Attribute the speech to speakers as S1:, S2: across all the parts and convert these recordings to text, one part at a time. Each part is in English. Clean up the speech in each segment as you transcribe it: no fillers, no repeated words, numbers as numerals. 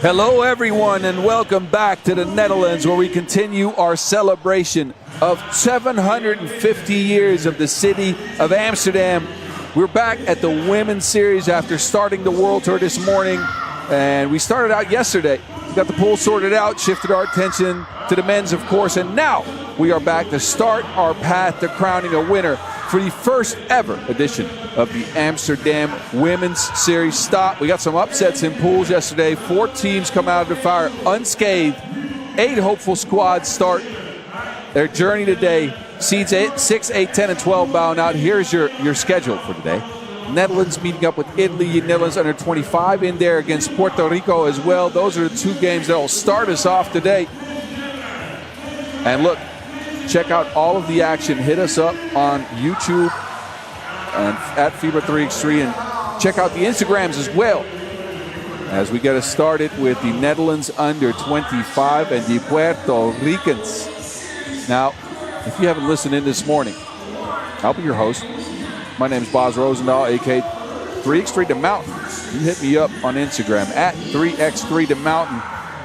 S1: Hello everyone and welcome back to the Netherlands, where we continue our celebration of 750 years of the city of Amsterdam. We're back at the Women's Series after starting the World Tour this morning, and we started out yesterday. We got the pool sorted out, shifted our attention to the men's, of course, and now we are back to start our path to crowning a winner for the first ever edition of the Amsterdam Women's Series stop. We got some upsets in pools yesterday. 4 teams come out of the fire unscathed. 8 hopeful squads start their journey today. Seeds 6, 8, 10, and 12 bound out. Here's your schedule for today. Netherlands meeting up with Italy. Netherlands under 25 in there against Puerto Rico as well. Those are the 2 games that will start us off today. And look, check out all of the action. Hit us up on YouTube and at FIBA 3x3, and check out the Instagrams as well as we get us started with the Netherlands under 25 and the Puerto Ricans. Now, if you haven't listened in this morning, I'll be your host. My name is Boz Rosendahl, aka 3x3 The Mountain. You hit me up on Instagram at 3x3 The Mountain.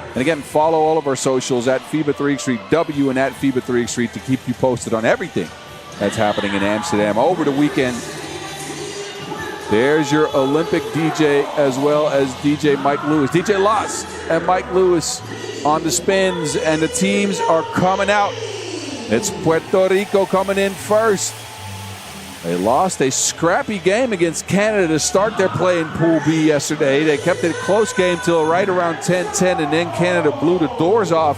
S1: And again, follow all of our socials at FIBA 3x3W and at FIBA 3x3 to keep you posted on everything that's happening in Amsterdam over the weekend. There's your Olympic DJ as well as DJ Mike Lewis. DJ Loss and Mike Lewis on the spins, and the teams are coming out. It's Puerto Rico coming in first. They lost a scrappy game against Canada to start their play in Pool B yesterday. They kept it a close game till right around 10-10, and then Canada blew the doors off.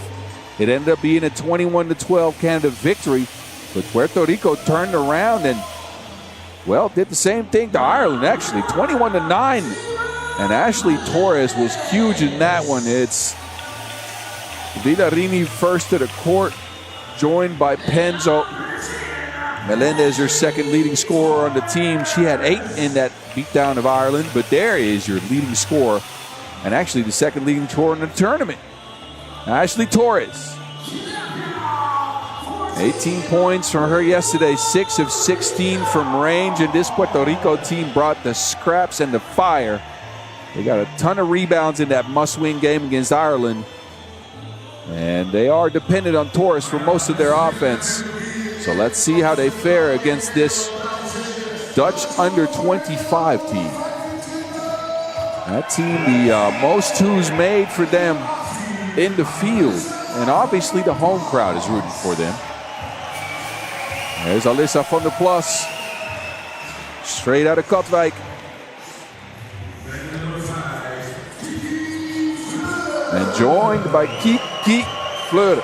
S1: It ended up being a 21-12 Canada victory, but Puerto Rico turned around and, well, did the same thing to Ireland, actually, 21-9. And Ashley Torres was huge in that one. It's Villarini first to the court, joined by Penzo. Melendez, your second leading scorer on the team. She had 8 in that beatdown of Ireland, but there is your leading scorer, and actually the second leading scorer in the tournament, Ashley Torres. 18 points from her yesterday, 6 of 16 from range, and this Puerto Rico team brought the scraps and the fire. They got a ton of rebounds in that must-win game against Ireland, and they are dependent on Torres for most of their offense. So let's see how they fare against this Dutch under-25 team. That team, the most twos made for them in the field. And obviously the home crowd is rooting for them. There's Alyssa van der Plas, straight out of Katwijk. And joined by Kiki Fleuren,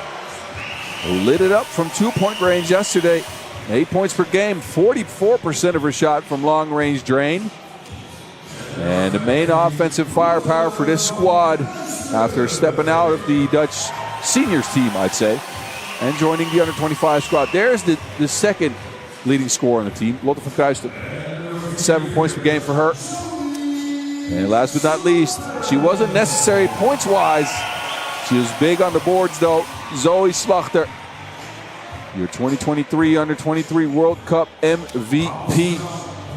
S1: who lit it up from 2-point range yesterday. 8 points per game, 44% of her shot from long-range drain. And the main offensive firepower for this squad after stepping out of the Dutch seniors team, I'd say, and joining the under-25 squad. There's the second leading scorer on the team, Lotte van Kruijsten. 7 points per game for her. And last but not least, she wasn't necessary points-wise. She was big on the boards, though. Zoe Slachter, your 2023 Under-23 World Cup MVP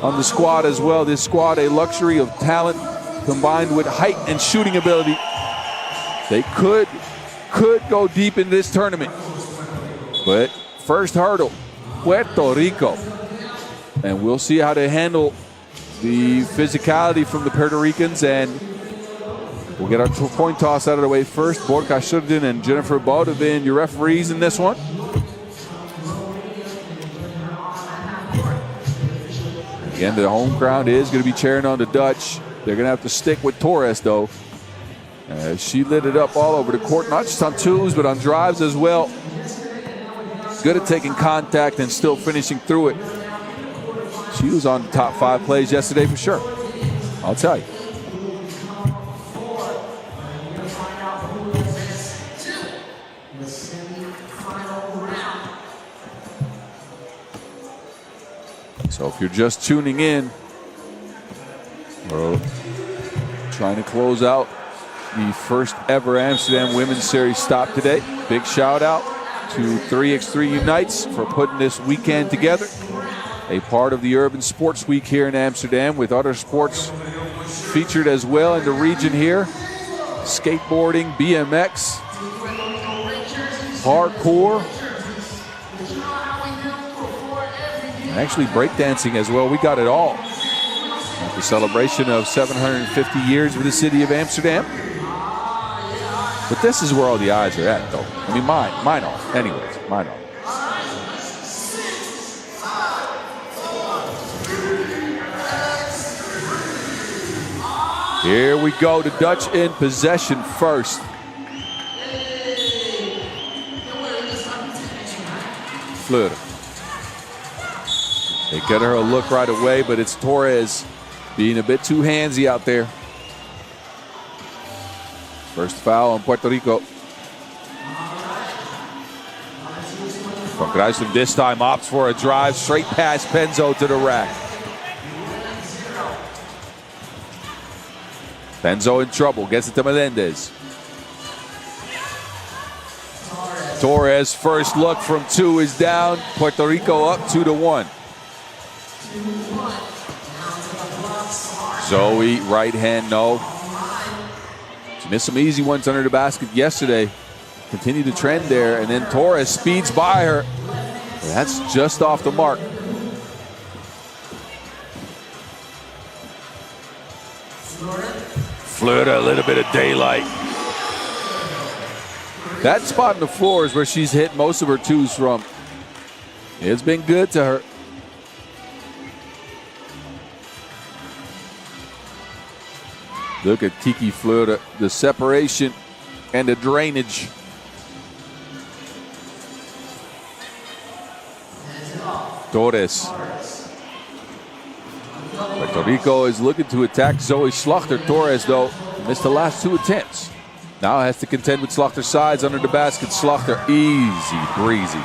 S1: on the squad as well. This squad, a luxury of talent combined with height and shooting ability. They could go deep in this tournament. But first hurdle, Puerto Rico. And we'll see how they handle the physicality from the Puerto Ricans, and we'll get our coin toss out of the way first. Borka Shurden and Jennifer Bodevin, your referees in this one. Again, the home crowd is going to be cheering on the Dutch. They're going to have to stick with Torres, though. She lit it up all over the court, not just on twos, but on drives as well. Good at taking contact and still finishing through it. She was on the top 5 plays yesterday for sure, I'll tell you. So if you're just tuning in, we're trying to close out the first ever Amsterdam Women's Series stop today. Big shout out to 3x3 Unites for putting this weekend together. A part of the Urban Sports Week here in Amsterdam, with other sports featured as well in the region here. skateboarding, BMX, parkour, actually breakdancing as well. We got it all. The celebration of 750 years with the city of Amsterdam. But this is where all the eyes are at, though. I mean, mine are. Anyways, mine are. Here we go. The Dutch in possession first. Fleur. They get her a look right away, but it's Torres being a bit too handsy out there. First foul on Puerto Rico. Van Kruijsen this time opts for a drive straight past Penzo to the rack. Penzo in trouble, gets it to Melendez. Torres first look from 2 is down. Puerto Rico up 2-1. Zoe, right hand, no. She missed some easy ones under the basket yesterday. Continued the trend there, and then Torres speeds by her. That's just off the mark. Fleur, a little bit of daylight. That spot on the floor is where she's hit most of her twos from. It's been good to her. Look at Kiki Fleur, the separation and the drainage. Torres. Puerto Rico is looking to attack Zoe Slachter. Torres, though, missed the last 2 attempts. Now has to contend with Slachter's sides under the basket. Slachter, easy breezy.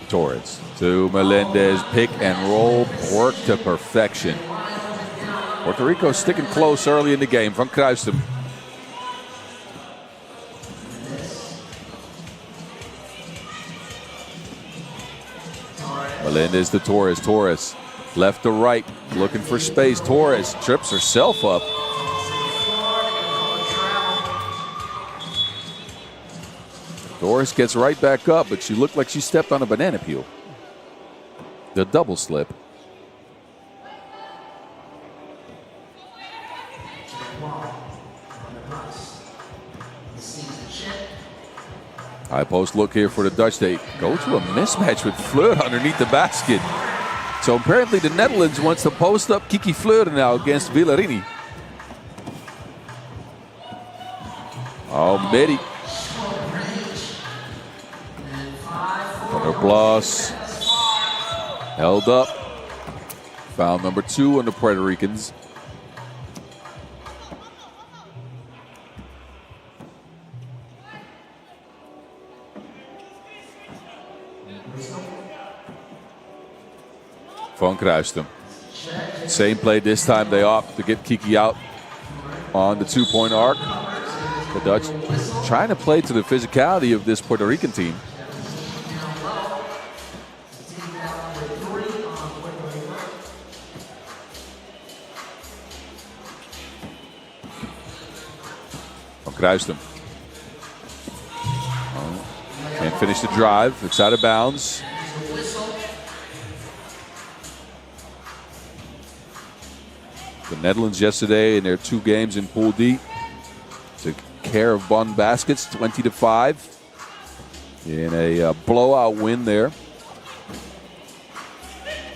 S1: Torres to Melendez, pick and roll, work to perfection. Puerto Rico sticking close early in the game. Van Kruijsen. Melendez to Torres. Torres left to right, looking for space. Torres trips herself up. Torres gets right back up, but she looked like she stepped on a banana peel. The double slip. High post look here for the Dutch. They go to a mismatch with Fleur underneath the basket. So apparently the Netherlands wants to post up Kiki Fleur now against Villarini. Oh, Medi. Blas held up. Foul number 2 on the Puerto Ricans. Van Kruijsen. Same play this time. They opt to get Kiki out on the 2-point arc. The Dutch trying to play to the physicality of this Puerto Rican team. Van Kruijsen. Can't finish the drive. It's out of bounds. The Netherlands yesterday in their 2 games in Pool D took care of Bonn Baskets 20-5 in a blowout win there.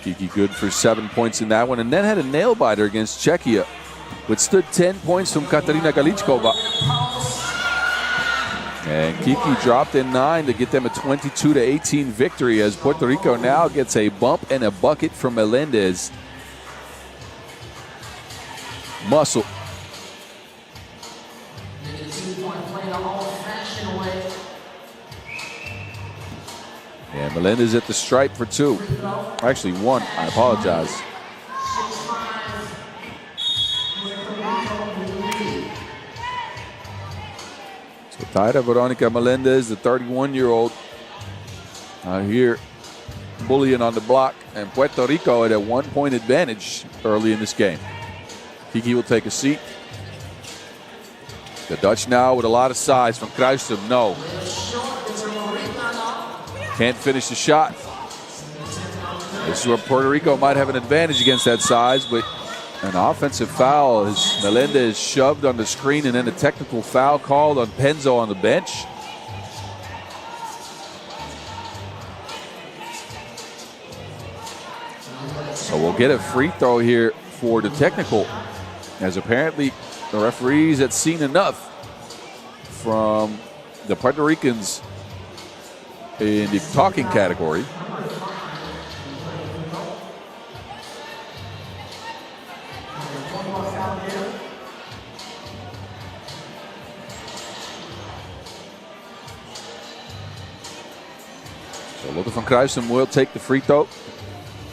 S1: Kiki good for 7 points in that one, and then had a nail biter against Czechia, withstood 10 points from Katarina Galichkova. And Kiki dropped in 9 to get them a 22-18 victory as Puerto Rico now gets a bump and a bucket from Melendez. Muscle. And Melendez at the stripe for 2. Actually 1, I apologize. So Taira Veronica Melendez, the 31-year-old, out here bullying on the block, and Puerto Rico had a 1-point advantage early in this game. Kiki will take a seat. The Dutch now with a lot of size from Kruijsum. No. Can't finish the shot. This is where Puerto Rico might have an advantage against that size, but an offensive foul as Melendez shoved on the screen, and then a technical foul called on Penzo on the bench. So we'll get a free throw here for the technical, as apparently the referees had seen enough from the Puerto Ricans in the talking category. So Lotte van Kruijsum will take the free throw.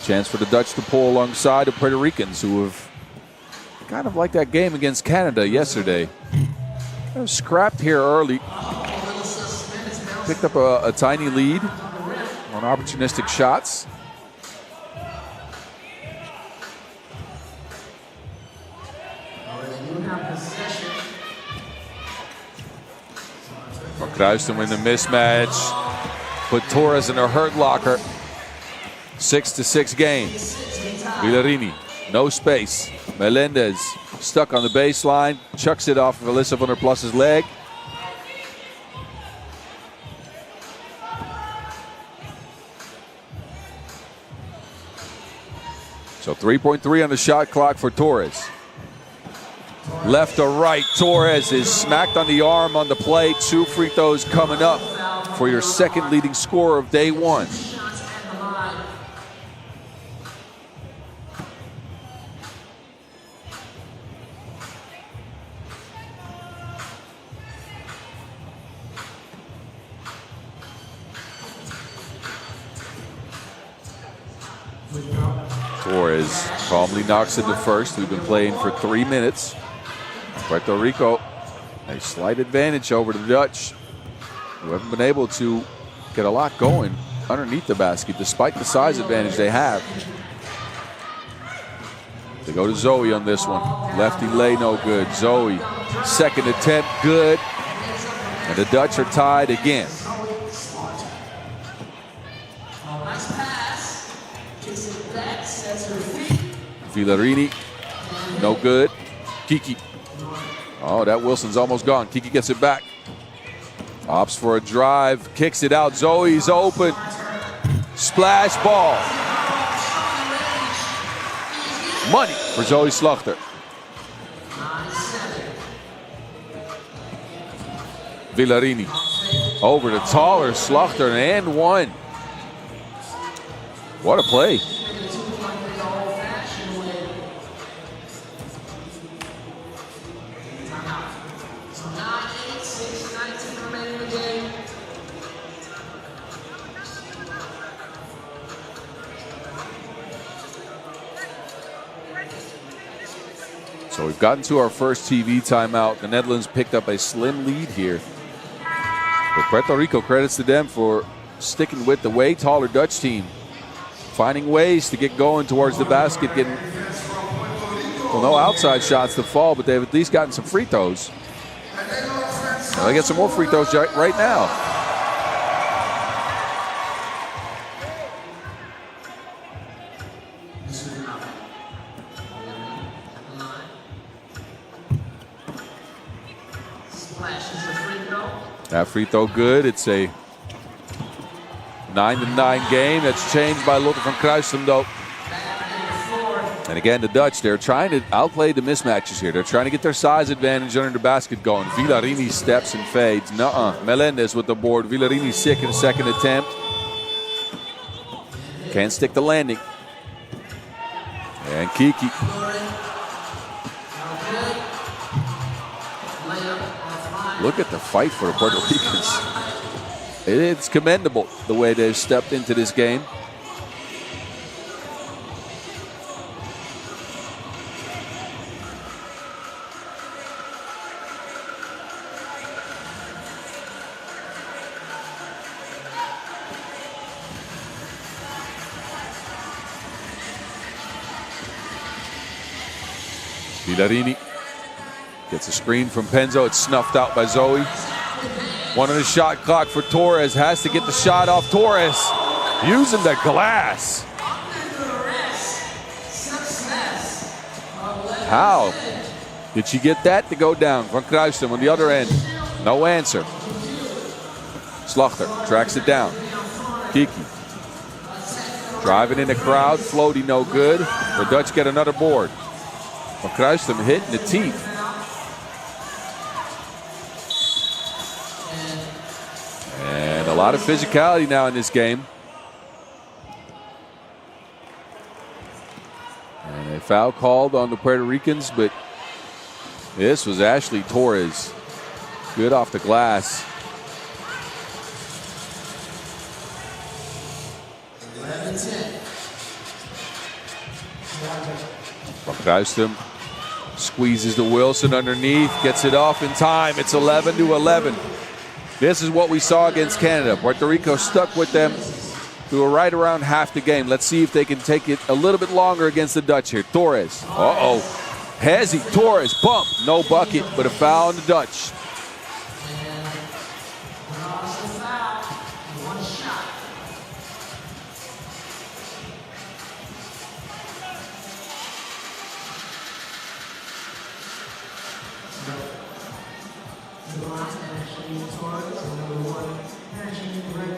S1: Chance for the Dutch to pull alongside the Puerto Ricans, who have kind of like that game against Canada yesterday. Kind of scrapped here early. Picked up a tiny lead on opportunistic shots. Van Kruijsum in the mismatch. Put Torres in a hurt locker. 6-6 game. Villarini, no space. Melendez stuck on the baseline, chucks it off of Alyssa van der Plas's leg. So 3.3 on the shot clock for Torres. Left to right, Torres is smacked on the arm on the play. 2 free throws coming up for your second leading scorer of day one. Torres calmly knocks in the first. We've been playing for 3 minutes. Puerto Rico, a slight advantage over the Dutch, who haven't been able to get a lot going underneath the basket, despite the size advantage they have. They go to Zoe on this one. Lefty lay, no good. Zoe, second attempt, good. And the Dutch are tied again. Villarini, no good. Kiki. Oh, that Wilson's almost gone. Kiki gets it back. Opts for a drive, kicks it out. Zoe's open. Splash ball. Money for Zoe Slachter. Villarini over the taller Slachter and one. What a play. So we've gotten to our first TV timeout. The Netherlands picked up a slim lead here. But Puerto Rico, credits to them for sticking with the way taller Dutch team. Finding ways to get going towards the basket, getting, well, no outside shots to fall, but they've at least gotten some free throws. Well, they get some more free throws right now. That free throw good. It's a 9-9 game. That's changed by Lotte van Kruijsum, though. And again, the Dutch, they're trying to outplay the mismatches here. They're trying to get their size advantage under the basket going. Villarini steps and fades. Nuh-uh. Melendez with the board. Villarini sick in the second attempt. Can't stick the landing. And Kiki. Look at the fight for the Puerto Ricans. It's commendable the way they've stepped into this game. Villarini gets a screen from Penzo. It's snuffed out by Zoe. 1 on the shot clock for Torres. Has to get the shot off. Torres using the glass. How did she get that to go down? Van Kruijstum on the other end. No answer. Slachter tracks it down. Kiki driving in the crowd. Floaty no good. The Dutch get another board. Van Kruijstum hit in the teeth. And a lot of physicality now in this game. And a foul called on the Puerto Ricans, but this was Ashley Torres. Good off the glass. Van Kruijstum squeezes the Wilson underneath, gets it off in time. It's 11-11. This is what we saw against Canada. Puerto Rico stuck with them through right around half the game. Let's see if they can take it a little bit longer against the Dutch here. Torres. Uh-oh. Hezzy. Torres. Bump. No bucket, but a foul on the Dutch.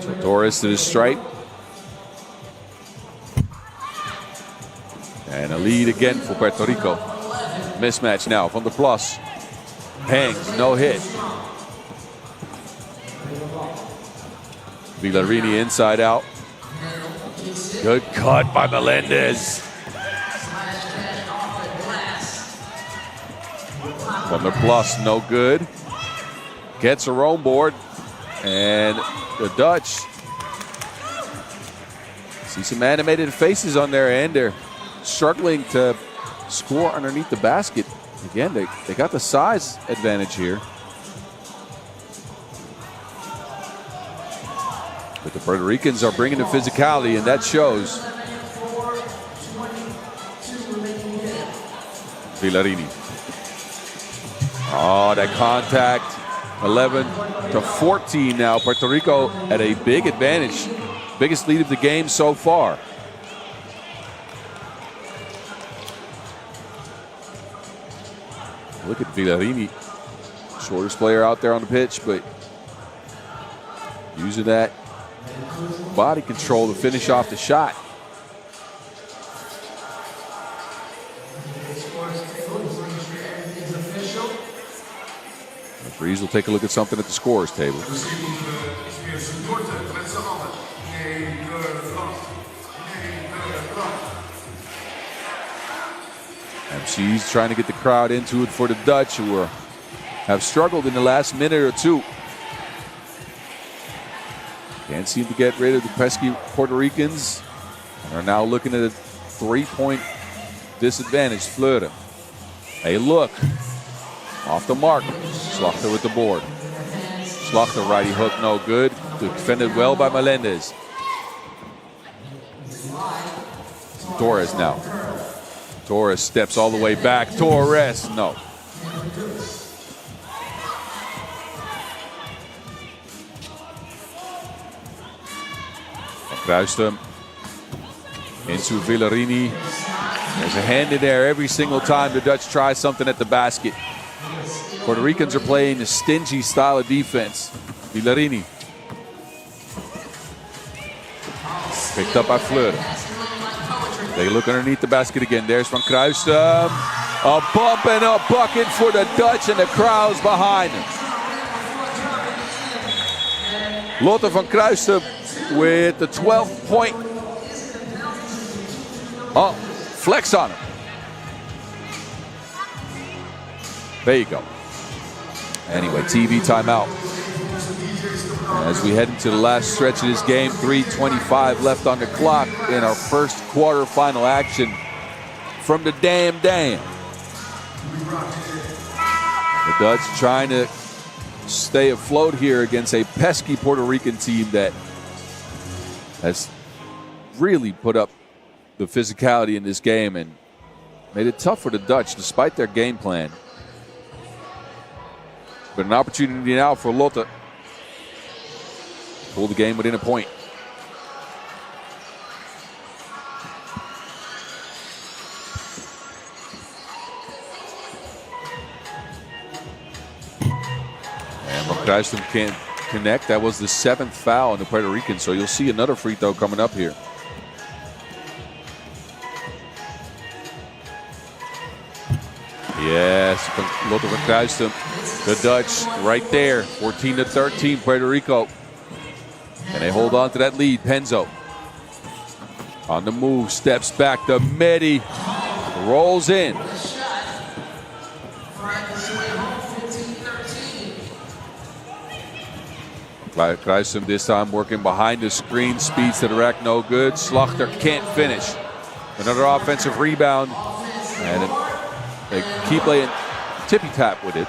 S1: So Torres to the stripe. And a lead again for Puerto Rico. Mismatch now from the plus. Hangs, no hit. Villarini inside out. Good cut by Melendez. From the plus, no good. Gets her own board. And the Dutch see some animated faces on their end. They're struggling to score underneath the basket. Again, they got the size advantage here. But the Puerto Ricans are bringing the physicality, and that shows. Villarini. Oh, that contact. 11-14 now. Puerto Rico at a big advantage. Biggest lead of the game so far. Look at Villarini. Shortest player out there on the pitch, but using that body control to finish off the shot. Referees will take a look at something at the scorer's table. MC's trying to get the crowd into it for the Dutch, who have struggled in the last minute or two. Can't seem to get rid of the pesky Puerto Ricans, and are now looking at a 3-point disadvantage. Fleuren. A look. Off the mark. Slachter with the board. Slachter righty hook, no good. Defended well by Melendez. Torres now. Torres steps all the way back. Torres, no. Kruijstum into Villarini. There's a hand in there every single time the Dutch try something at the basket. Puerto Ricans are playing a stingy style of defense. Villarini. Picked up by Fleuren. They look underneath the basket again. There's Van Kruijstum. A bump and a bucket for the Dutch, and the crowd's behind him. Lotte Van Kruijstum with the 12th point. Oh, flex on him. There you go. Anyway, TV timeout. As we head into the last stretch of this game, 3:25 left on the clock in our first quarterfinal action from the Dam. The Dutch trying to stay afloat here against a pesky Puerto Rican team that has really put up the physicality in this game, and made it tough for the Dutch despite their game plan. But an opportunity now for Lotte to pull the game within a point. And Kruijsdam can't connect. That was the 7th foul on the Puerto Rican, so you'll see another free throw coming up here. Yes, Lotte van Kruijsdam, the Dutch right there, 14-13, Puerto Rico. And they hold on to that lead. Penzo on the move, steps back to Medi, rolls in. Kruijsdam this time working behind the screen, speeds to the rack, no good. Slachter can't finish. Another offensive rebound, and they keep playing tippy-tap with it.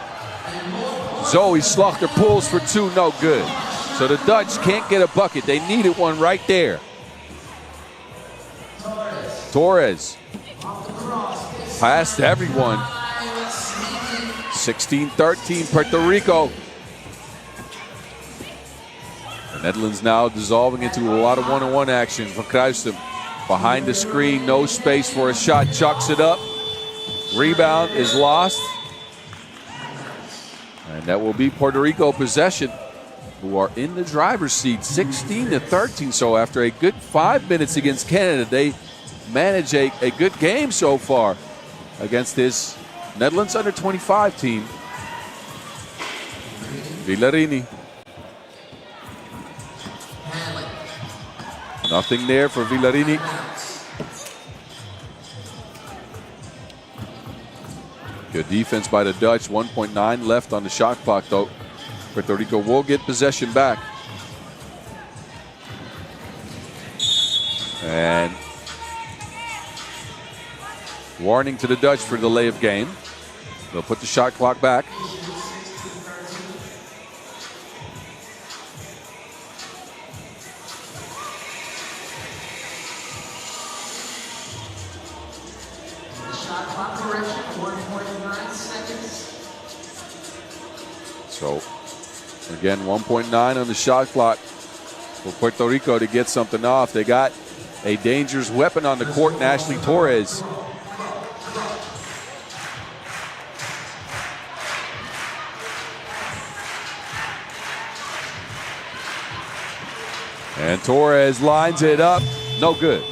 S1: Zoe Slachter pulls for 2, no good. So the Dutch can't get a bucket. They needed one right there. Torres past everyone. 16-13 Puerto Rico. The Netherlands now dissolving into a lot of one-on-one action. Van Kruijsdam behind the screen, no space for a shot, chucks it up. Rebound is lost. And that will be Puerto Rico possession, who are in the driver's seat, 16-13. So after a good 5 minutes against Canada, they manage a good game so far against this Netherlands under-25 team. Villarini. Nothing there for Villarini. Good defense by the Dutch. 1.9 left on the shot clock, though. Puerto Rico will get possession back. And warning to the Dutch for delay of game. They'll put the shot clock back. So, again, 1.9 on the shot clock for Puerto Rico to get something off. They got a dangerous weapon on the court in Ashley Torres. And Torres lines it up. No good.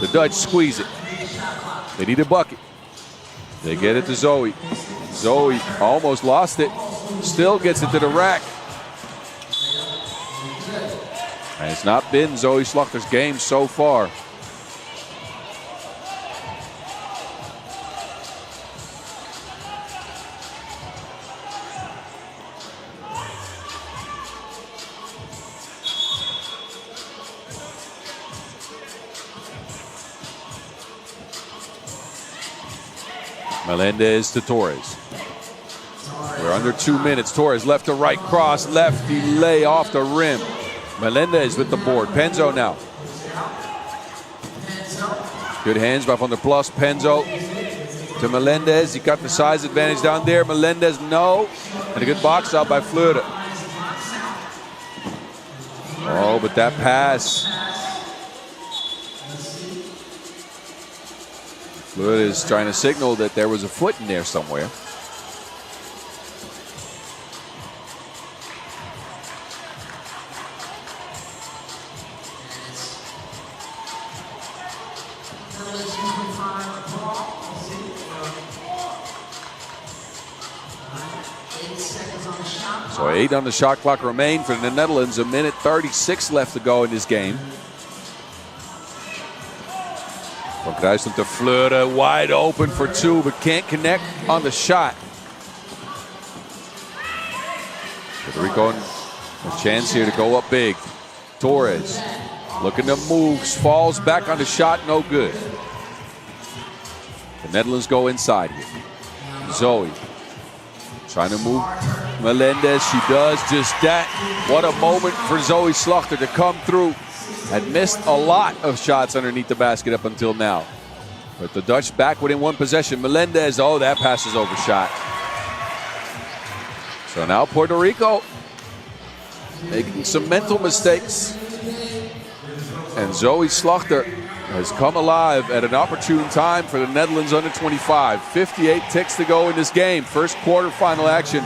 S1: The Dutch squeeze it. They need a bucket. They get it to Zoe. Zoe almost lost it. Still gets it to the rack. And it's not been Zoe Slachter's game so far. Melendez to Torres. We're under 2 minutes. Torres left to right cross, lefty lay off the rim. Melendez with the board. Penzo now. Good hands by Van der Plas. Penzo to Melendez. He got the size advantage down there. Melendez, no. And a good box out by Fleur. Oh, but that pass. Fleur is trying to signal that there was a foot in there somewhere. So 8 on the shot clock remain for the Netherlands. 1:36 left to go in this game. Van Kruijsdam to Fleur, wide open for 2, but can't connect on the shot. Puerto Rico a chance here to go up big. Torres looking to move, falls back on the shot, no good. The Netherlands go inside here. Zoe trying to move Melendez. She does just that. What a moment for Zoe Slachter to come through. Had missed a lot of shots underneath the basket up until now. But the Dutch back within one possession. Melendez, oh, that pass is overshot. So now Puerto Rico making some mental mistakes. And Zoe Slachter has come alive at an opportune time for the Netherlands under 25. 58 ticks to go in this game. First quarterfinal action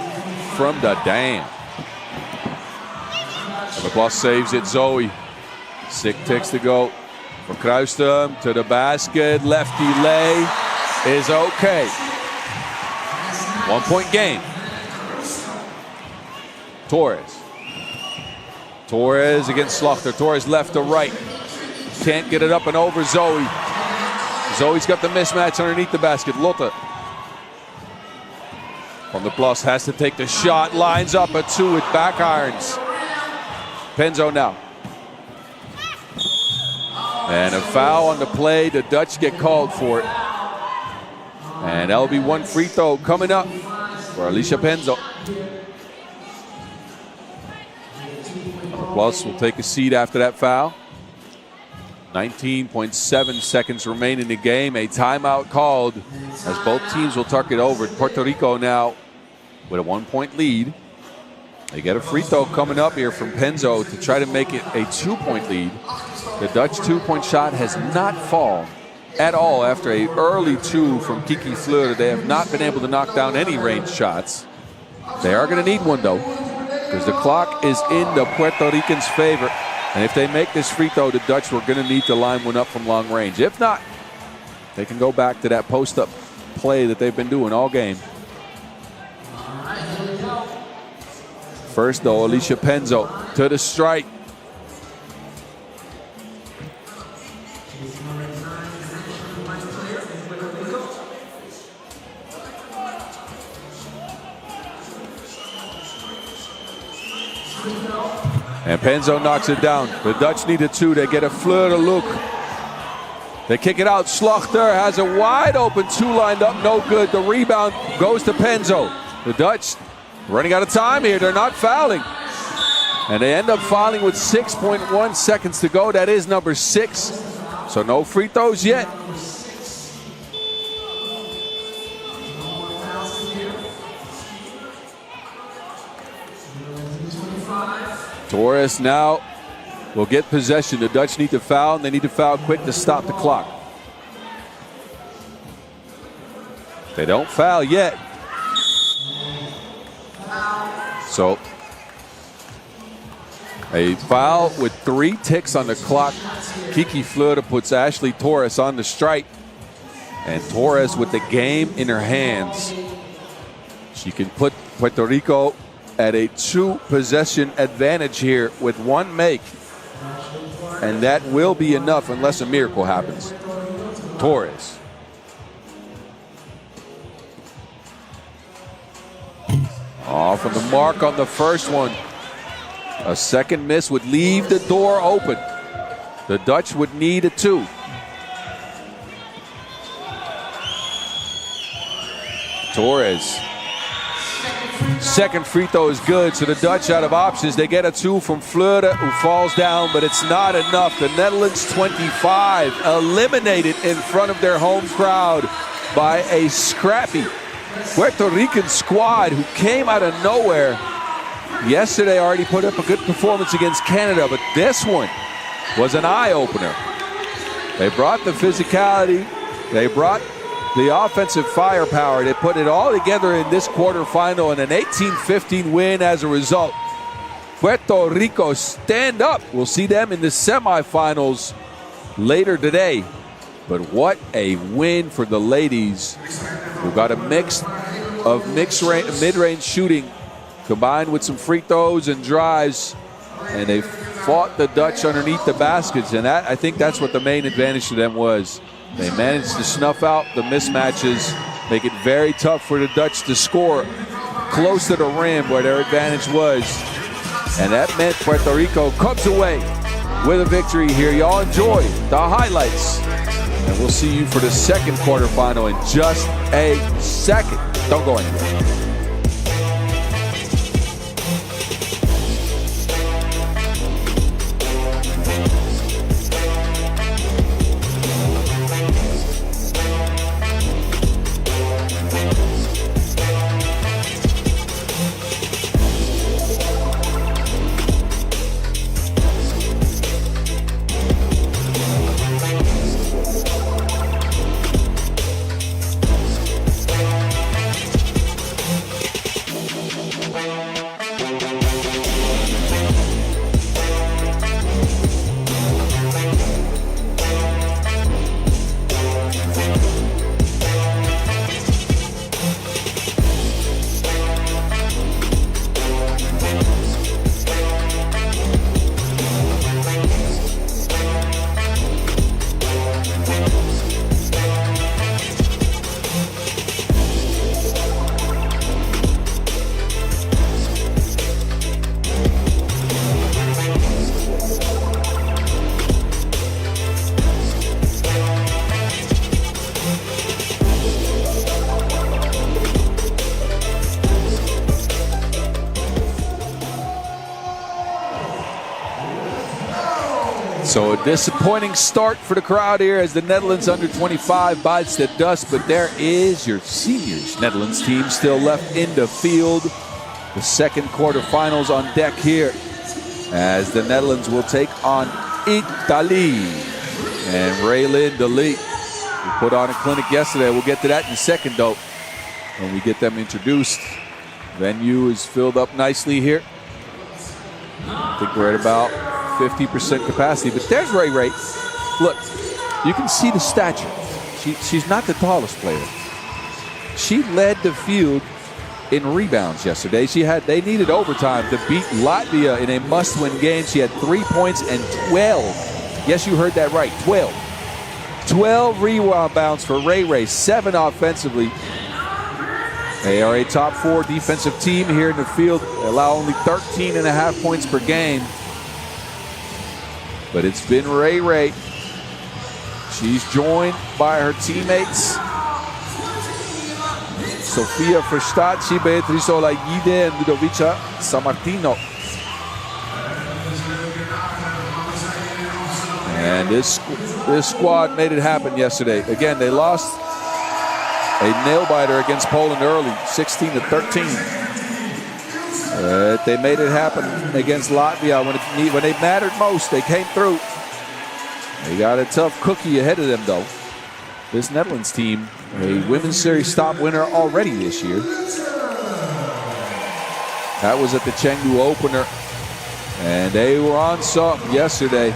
S1: from the Dam. And the plus saves it, Zoe. 6 ticks to go for Kruistum to the basket. Lefty lay is okay. 1 point game. Torres. Torres against Slachter. Torres left to right. Can't get it up and over Zoe. Zoe's got the mismatch underneath the basket. Lotte from the plus has to take the shot. Lines up a 2 with back irons. Penzo now. And a foul on the play. The Dutch get called for it. And that'll be 1 free throw coming up for Alicia Penzo. Plus will take a seat after that foul. 19.7 seconds remain in the game. A timeout called as both teams will tuck it over. Puerto Rico now with a 1 point lead. They get a free throw coming up here from Penzo to try to make it a 2 point lead. The Dutch 2 point shot has not fallen at all after an early 2 from Kiki Fleur. They have not been able to knock down any range shots. They are going to need one though, because the clock is in the Puerto Ricans' favor. And if they make this free throw, the Dutch were going to need to line one up from long range. If not, they can go back to that post-up play that they've been doing all game. First, though, Alicia Penzo to the strike. And Penzo knocks it down. The Dutch need a 2. They get a Fleur to look. They kick it out. Slachter has a wide open 2 lined up. No good. The rebound goes to Penzo. The Dutch running out of time here. They're not fouling. And they end up fouling with 6.1 seconds to go. That is number 6. So no free throws yet. Torres now will get possession. The Dutch need to foul, and they need to foul quick to stop the clock. They don't foul yet. So a foul with 3 ticks on the clock. Kiki Fleur puts Ashley Torres on the strike. And Torres with the game in her hands. She can put Puerto Rico at a 2 possession advantage here with 1 make. And that will be enough unless a miracle happens. Torres. Off of the mark on the first one. A second miss would leave the door open. The Dutch would need a 2. Torres. Second free throw is good, so the Dutch out of options. They get a 2 from Fleur, who falls down, but it's not enough. The Netherlands 25 eliminated in front of their home crowd by a scrappy Puerto Rican squad who came out of nowhere. Yesterday already put up a good performance against Canada, but this one was an eye-opener. They brought the physicality, they brought the offensive firepower. They put it all together in this quarterfinal and an 18-15 win as a result. Puerto Rico stand up. We'll see them in the semifinals later today. But what a win for the ladies, who got a mix of mid-range shooting combined with some free throws and drives, and they fought the Dutch underneath the baskets, and I think that's what the main advantage to them was. They managed to snuff out the mismatches, make it very tough for the Dutch to score close to the rim where their advantage was. And that meant Puerto Rico comes away with a victory here. Y'all enjoy the highlights. And we'll see you for the second quarterfinal in just a second. Don't go anywhere. So a disappointing start for the crowd here as the Netherlands under 25 bites the dust, but there is your seniors Netherlands team still left in the field. The second quarterfinals on deck here as the Netherlands will take on Italy. And Raylin Dalit, we put on a clinic yesterday. We'll get to that in a second though when we get them introduced. Venue is filled up nicely here. I think we're at about 50% capacity, but there's Ray Ray. Look, you can see the stature. She's not the tallest player. She led the field in rebounds yesterday. They needed overtime to beat Latvia in a must-win game. She had 3 points and 12. Yes, you heard that right, 12. 12 rebounds for Ray Ray, 7 offensively. They are a top 4 defensive team here in the field. They allow only 13.5 points per game. But it's been Ray Ray. She's joined by her teammates Sofia Verstacci, Beatrice Olaide, and Ludovica Sammartino. And this squad made it happen yesterday. Again, they lost a nail-biter against Poland early, 16-13. They made it happen against Latvia when they mattered most. They came through. They got a tough cookie ahead of them, though. This Netherlands team, a Women's Series top winner already this year. That was at the Chengdu opener, and they were on something yesterday.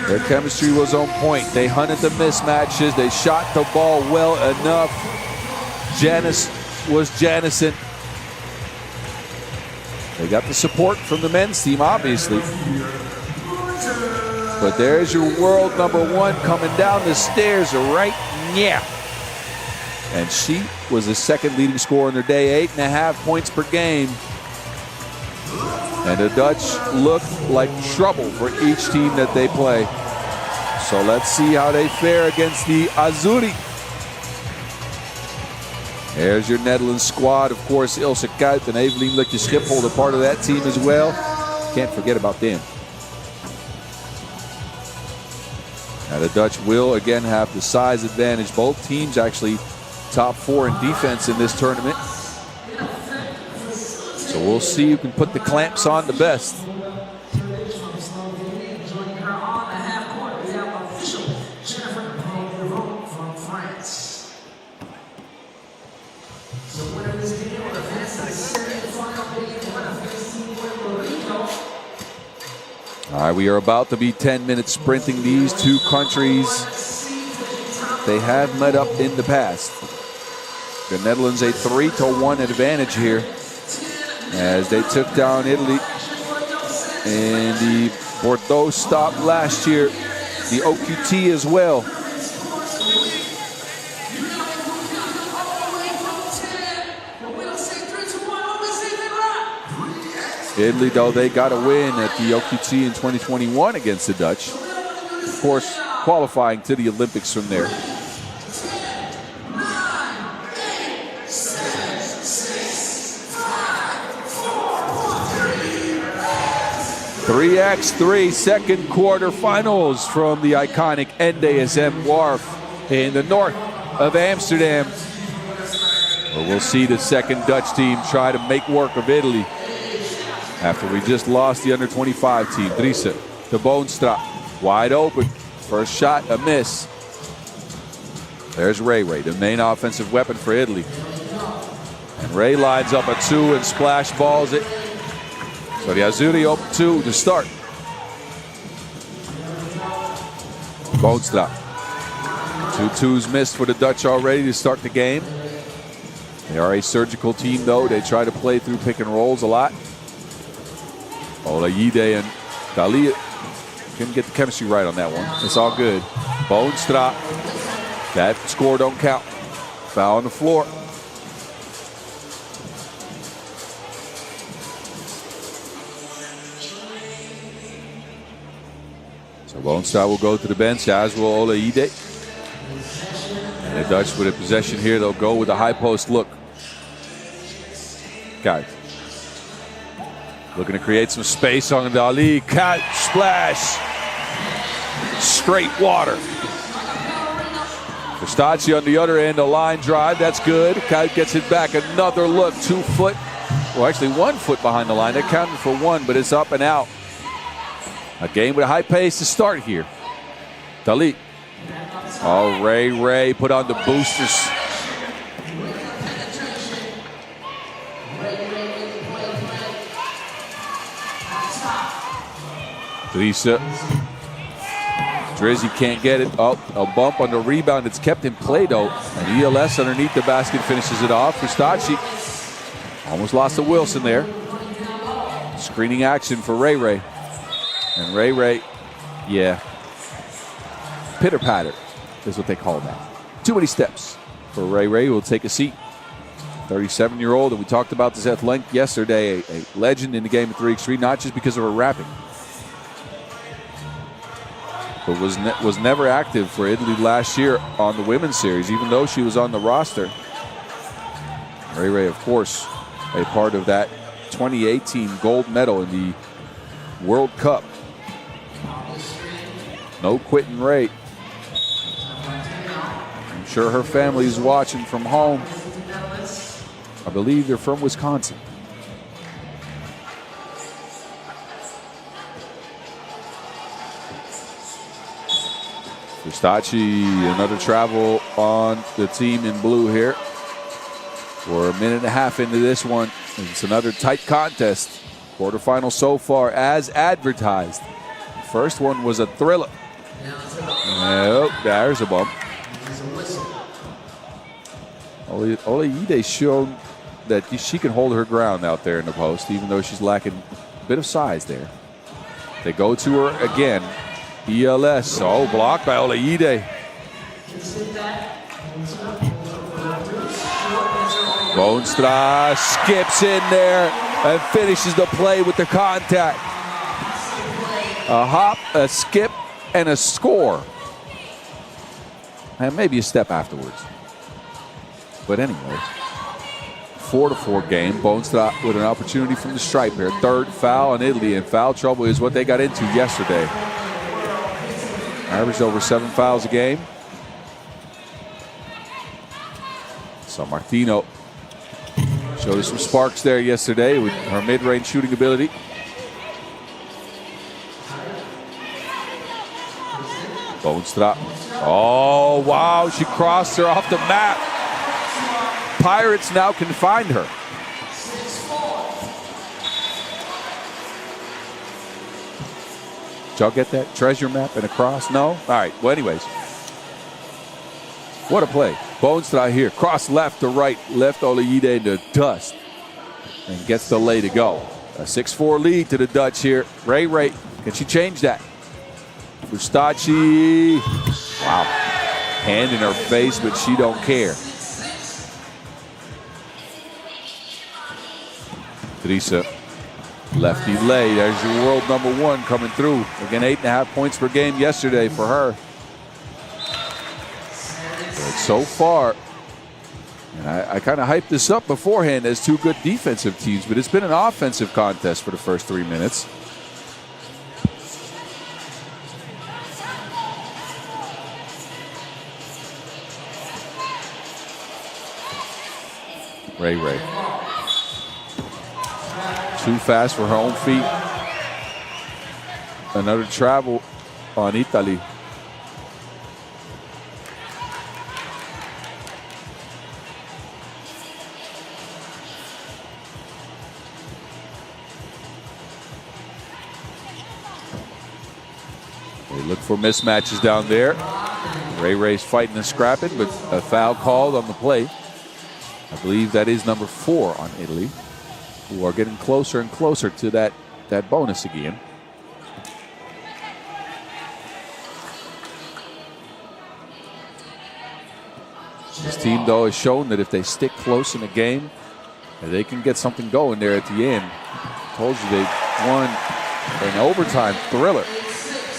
S1: Their chemistry was on point. They hunted the mismatches. They shot the ball well enough. Janice was Janison. They got the support from the men's team, obviously. But there's your world #1 coming down the stairs right now. And she was the second leading scorer in their day, 8.5 points per game. And the Dutch look like trouble for each team that they play. So let's see how they fare against the Azzurri. There's your Netherlands squad. Of course, Ilse Kuyt and Evelien Lutje-Schiphol are part of that team as well. Can't forget about them. Now the Dutch will again have the size advantage. Both teams actually top 4 in defense in this tournament. So we'll see who can put the clamps on the best. All right, we are about to be 10 minutes sprinting. These two countries, they have met up in the past. The Netherlands a 3-1 advantage here as they took down Italy in the Puerto stop last year, the OQT as well. Italy, though, they got a win at the OQT in 2021 against the Dutch. Of course, qualifying to the Olympics from there. 3x3 second quarter finals from the iconic NDSM Wharf in the north of Amsterdam. Where we'll see the second Dutch team try to make work of Italy after we just lost the under-25 team. Driessen to Boonstra, wide open. First shot, a miss. There's Ray Ray, the main offensive weapon for Italy. And Ray lines up a 2 and splash balls it. So the Azzurri open 2 to start. Boonstra. 2 twos missed for the Dutch already to start the game. They are a surgical team, though. They try to play through pick and rolls a lot. Olaide and Dalia couldn't get the chemistry right on that one. It's all good. Boonstra. That score don't count. Foul on the floor. So Boonstra will go to the bench, as will Olaide. And the Dutch with a possession here. They'll go with a high post look. Got it. Looking to create some space on Dali. Catch, splash. Straight water. Verstappen on the other end, a line drive. That's good. Kite gets it back. Another look. 2 foot. Well, actually 1 foot behind the line. That counted for 1, but it's up and out. A game with a high pace to start here. Dali. Oh, Ray put on the boosters. Teresa. Drizzy can't get it. Oh, a bump on the rebound. It's kept in play, though. And ELS underneath the basket finishes it off. Verstappen almost lost to Wilson there. Screening action for Ray. And Ray, yeah. Pitter-patter is what they call that. Too many steps for Ray, who will take a seat. 37-year-old, and we talked about this at length yesterday, a legend in the game of 3x3, not just because of her rapping, but was never active for Italy last year on the women's series, even though she was on the roster. Ray, of course, a part of that 2018 gold medal in the World Cup. No quitting Ray. I'm sure her family's watching from home. I believe they're from Wisconsin. Verstappen, another travel on the team in blue here. We're a minute and a half into this one. It's another tight contest. Quarterfinal so far as advertised. The first one was a thriller. Oh, there's a bump. Oleide shown that she can hold her ground out there in the post, even though she's lacking a bit of size there. They go to her again. ELS, oh, blocked by Oleide. Boonstra skips in there and finishes the play with the contact. A hop, a skip, and a score. And maybe a step afterwards. But anyway, 4-4 game. Boonstra with an opportunity from the stripe here. Third foul on Italy, and foul trouble is what they got into yesterday. Averaged over 7 fouls a game. San Martino showed us some sparks there yesterday with her mid-range shooting ability. Boonstra. Oh, wow, she crossed her off the map. Pirates now can find her. Did y'all get that? Treasure map and a cross? No? All right. Well, anyways. What a play. Boonstra here. Cross left to right. Left Oleide in the dust. And gets the lay to go. A 6-4 lead to the Dutch here. Ray. Can she change that? Verstappen. Wow. Hand in her face, but she don't care. Teresa. Lefty lay. There's your world #1 coming through. Again, 8.5 points per game yesterday for her. But so far, and I kind of hyped this up beforehand as two good defensive teams, but it's been an offensive contest for the first 3 minutes. Ray. Too fast for her own feet. Another travel on Italy. They look for mismatches down there. Ray's fighting and scrapping, but a foul called on the play. I believe that is number 4 on Italy, who are getting closer and closer to that bonus again. This team, though, has shown that if they stick close in a game, they can get something going there at the end. I told you they won an overtime thriller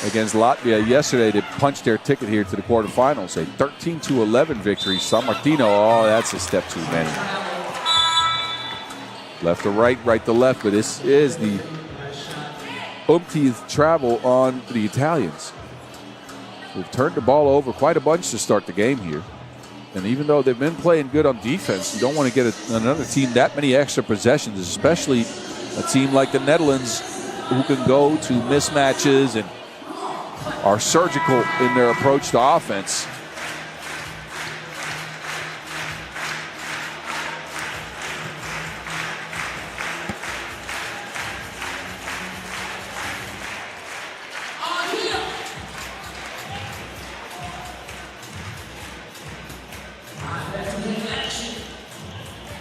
S1: against Latvia yesterday to punch their ticket here to the quarterfinals. A 13-11 victory. San Martino, oh, that's a step too many. Left to right, right to left, but this is the umpteenth travel on the Italians. We've turned the ball over quite a bunch to start the game here. And even though they've been playing good on defense, you don't want to get another team that many extra possessions, especially a team like the Netherlands who can go to mismatches and are surgical in their approach to offense.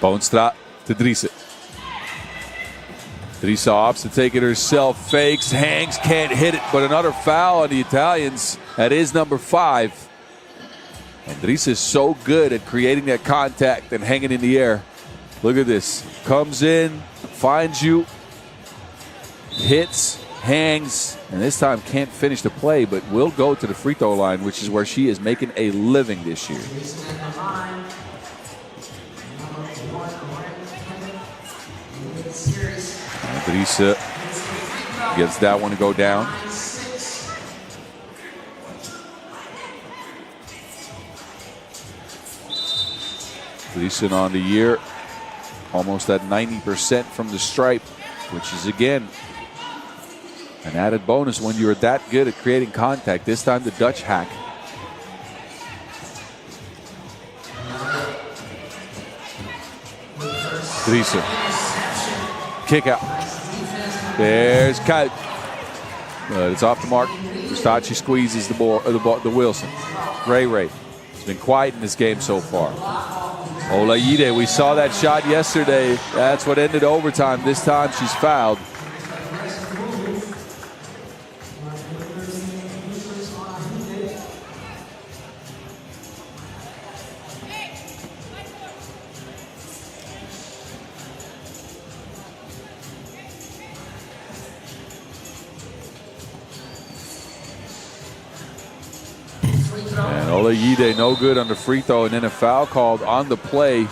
S1: Boonstra to Driessen. Driessen opts to take it herself, fakes, hangs, can't hit it, but another foul on the Italians. That is number 5. And Driessen is so good at creating that contact and hanging in the air. Look at this. Comes in, finds you, hits, hangs, and this time can't finish the play, but will go to the free throw line, which is where she is making a living this year. Driessen gets that one to go down. Driessen on the year, almost at 90% from the stripe, which is again an added bonus when you're that good at creating contact. This time the Dutch hack. Driessen. Kick out. There's Kuit. But it's off the mark. Verstachi squeezes the Wilson. Ray has been quiet in this game so far. Olayide, we saw that shot yesterday. That's what ended overtime. This time she's fouled. And Olayide no good on the free throw, and then a foul called on the play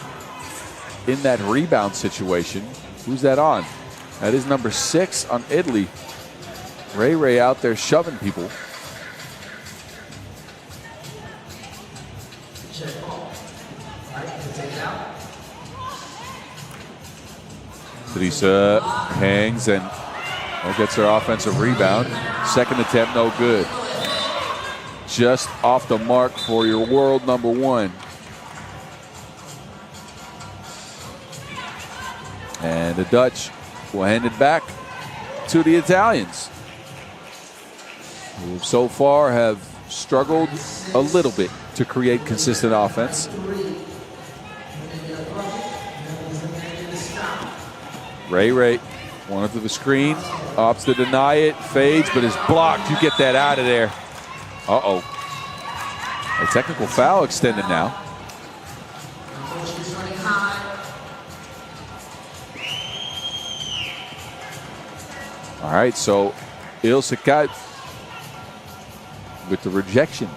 S1: in that rebound situation. Who's that on? That is number 6 on Italy. Ray out there shoving people. Driessen hangs and gets her offensive rebound. Second attempt, no good. Just off the mark for your world number 1. And the Dutch will hand it back to the Italians, who so far have struggled a little bit to create consistent offense. Ray wanted to the screen, opts to deny it, fades, but is blocked. You get that out of there. Uh-oh. A technical foul extended now. All right, so Ilse Kuit with the rejection.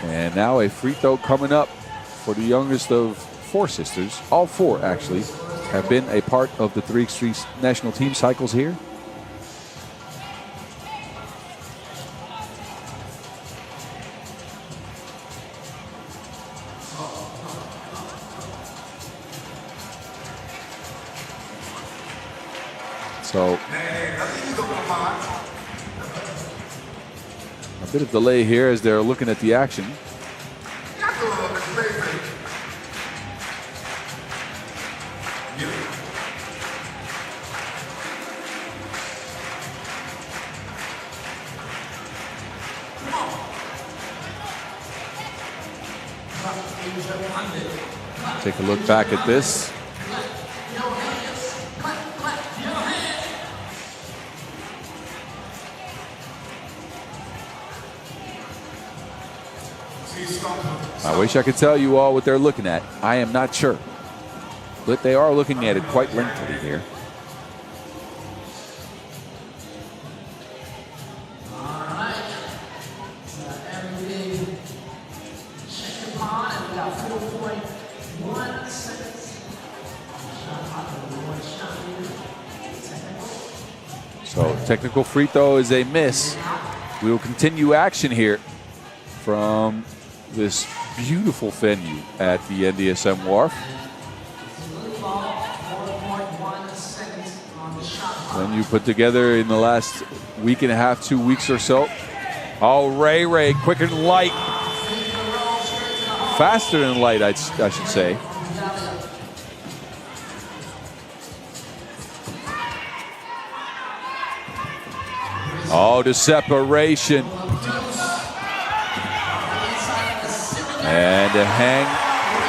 S1: And now a free throw coming up for the youngest of 4 sisters. All 4, actually, have been a part of the 3x3 national team cycles here. So a bit of delay here as they're looking at the action. Take a look back at this. I wish I could tell you all what they're looking at. I am not sure. But they are looking at it quite lengthily here. So technical free throw is a miss. We will continue action here from this beautiful venue at the NDSM Wharf. Then you put together in the last week and a half, 2 weeks or so. Oh, Ray, quicker than light. Faster than light, I should say. Oh, the separation. And a hang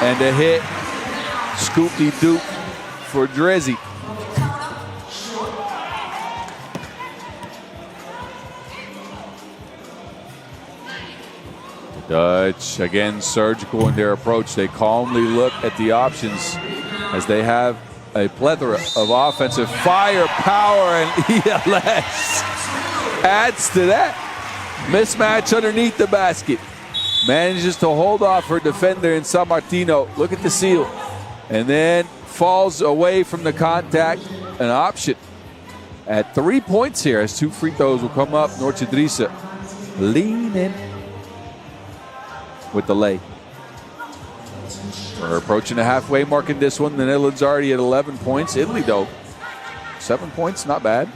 S1: and a hit. Scoop-de-doop for Drizzy. Dutch, again, surgical in their approach. They calmly look at the options as they have a plethora of offensive firepower, and ELS adds to that. Mismatch underneath the basket. Manages to hold off her defender in San Martino. Look at the seal. And then falls away from the contact. An option at 3 points here as 2 free throws will come up. Noortje Driessen leaning with the lay. We're approaching the halfway mark in this one. The Netherlands already at 11 points. Italy, though, 7 points, not bad.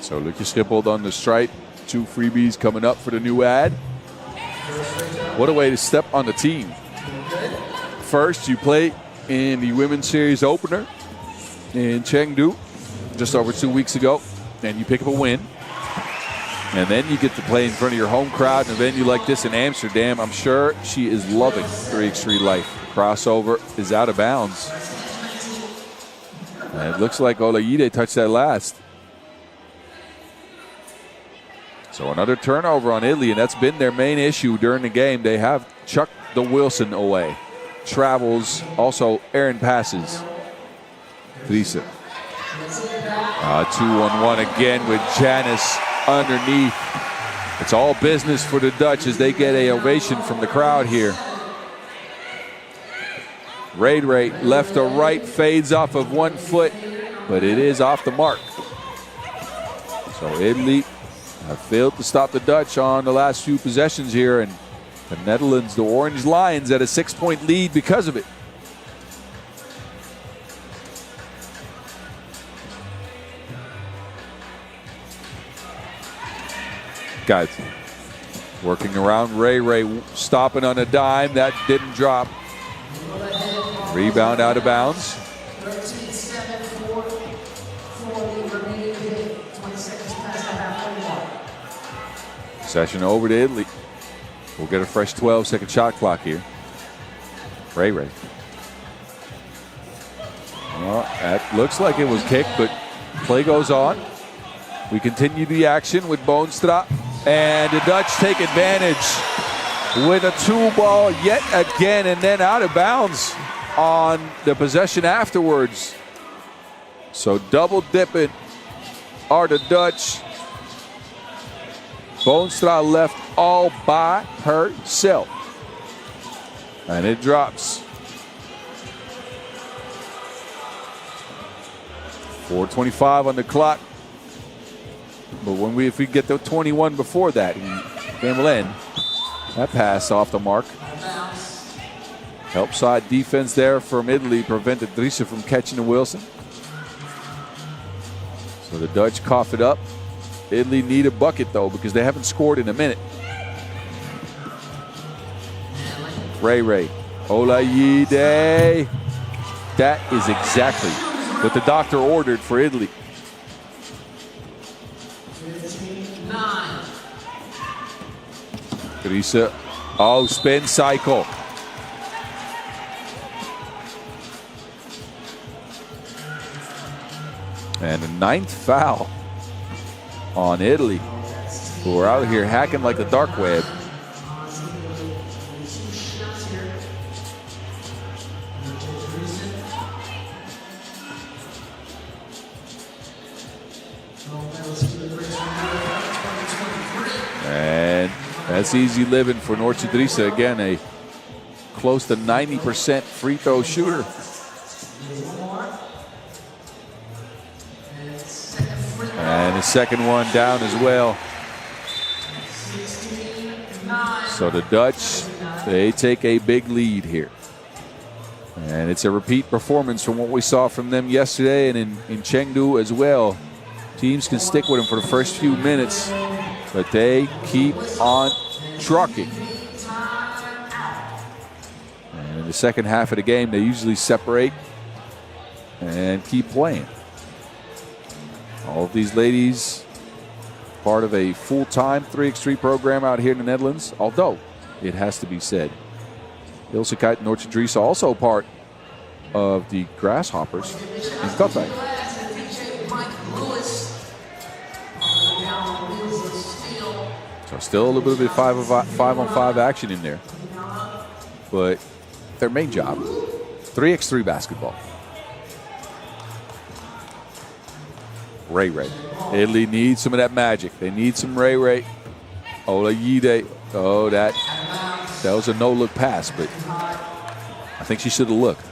S1: So Lucas Schiphol on the strike. 2 freebies coming up for the new ad. What a way to step on the team. First, you play in the Women's Series opener in Chengdu just over 2 weeks ago, and you pick up a win. And then you get to play in front of your home crowd in a venue like this in Amsterdam. I'm sure she is loving 3x3 life. Crossover is out of bounds. And it looks like Olayide touched that last. So another turnover on Italy, and that's been their main issue during the game. They have chucked the Wilson away. Travels, also Aaron passes. Driessen. 2-on-1 again with Janice underneath. It's all business for the Dutch as they get an ovation from the crowd here. Ray left to right, fades off of 1 foot, but it is off the mark. So Italy have failed to stop the Dutch on the last few possessions here, and the Netherlands, the Orange Lions, at a 6-point lead because of it. Guys, working around Ray stopping on a dime. That didn't drop. Rebound out of bounds. Possession over to Italy. We'll get a fresh 12-second shot clock here. Ray. Well, that looks like it was kicked, but play goes on. We continue the action with Boonstra, and the Dutch take advantage with a 2-ball yet again, and then out of bounds on the possession afterwards. So double dipping are the Dutch. Boonstra left all by herself. And it drops. 4:25 on the clock. But if we get the 21 before that, game will end. That pass off the mark. Help side defense there from Italy prevented Driessen from catching the Wilson. So the Dutch cough it up. Italy need a bucket, though, because they haven't scored in a minute. Ray. Olayide. That is exactly what the doctor ordered for Italy.
S2: 15-9.
S1: Driessen. Oh, spin cycle. And a 9th foul on Italy, who are out here hacking like the dark web. And that's easy living for Nortje Driessen. Again, a close to 90% free throw shooter. And the second one down as well. So the Dutch, they take a big lead here. And it's a repeat performance from what we saw from them yesterday and in Chengdu as well. Teams can stick with them for the first few minutes, but they keep on trucking. And in the second half of the game, they usually separate and keep playing. All of these ladies, part of a full-time 3x3 program out here in the Netherlands, although it has to be said, Ilse Kuyt and Nortje Driessen also part of the Grasshoppers in Katwijk. So still a little bit of 5-on-5 action in there. But their main job, 3x3 basketball. Ray Ray. Italy needs some of that magic. They need some Ray Ray. Olayide. Oh, that was a no-look pass, but I think she should have looked.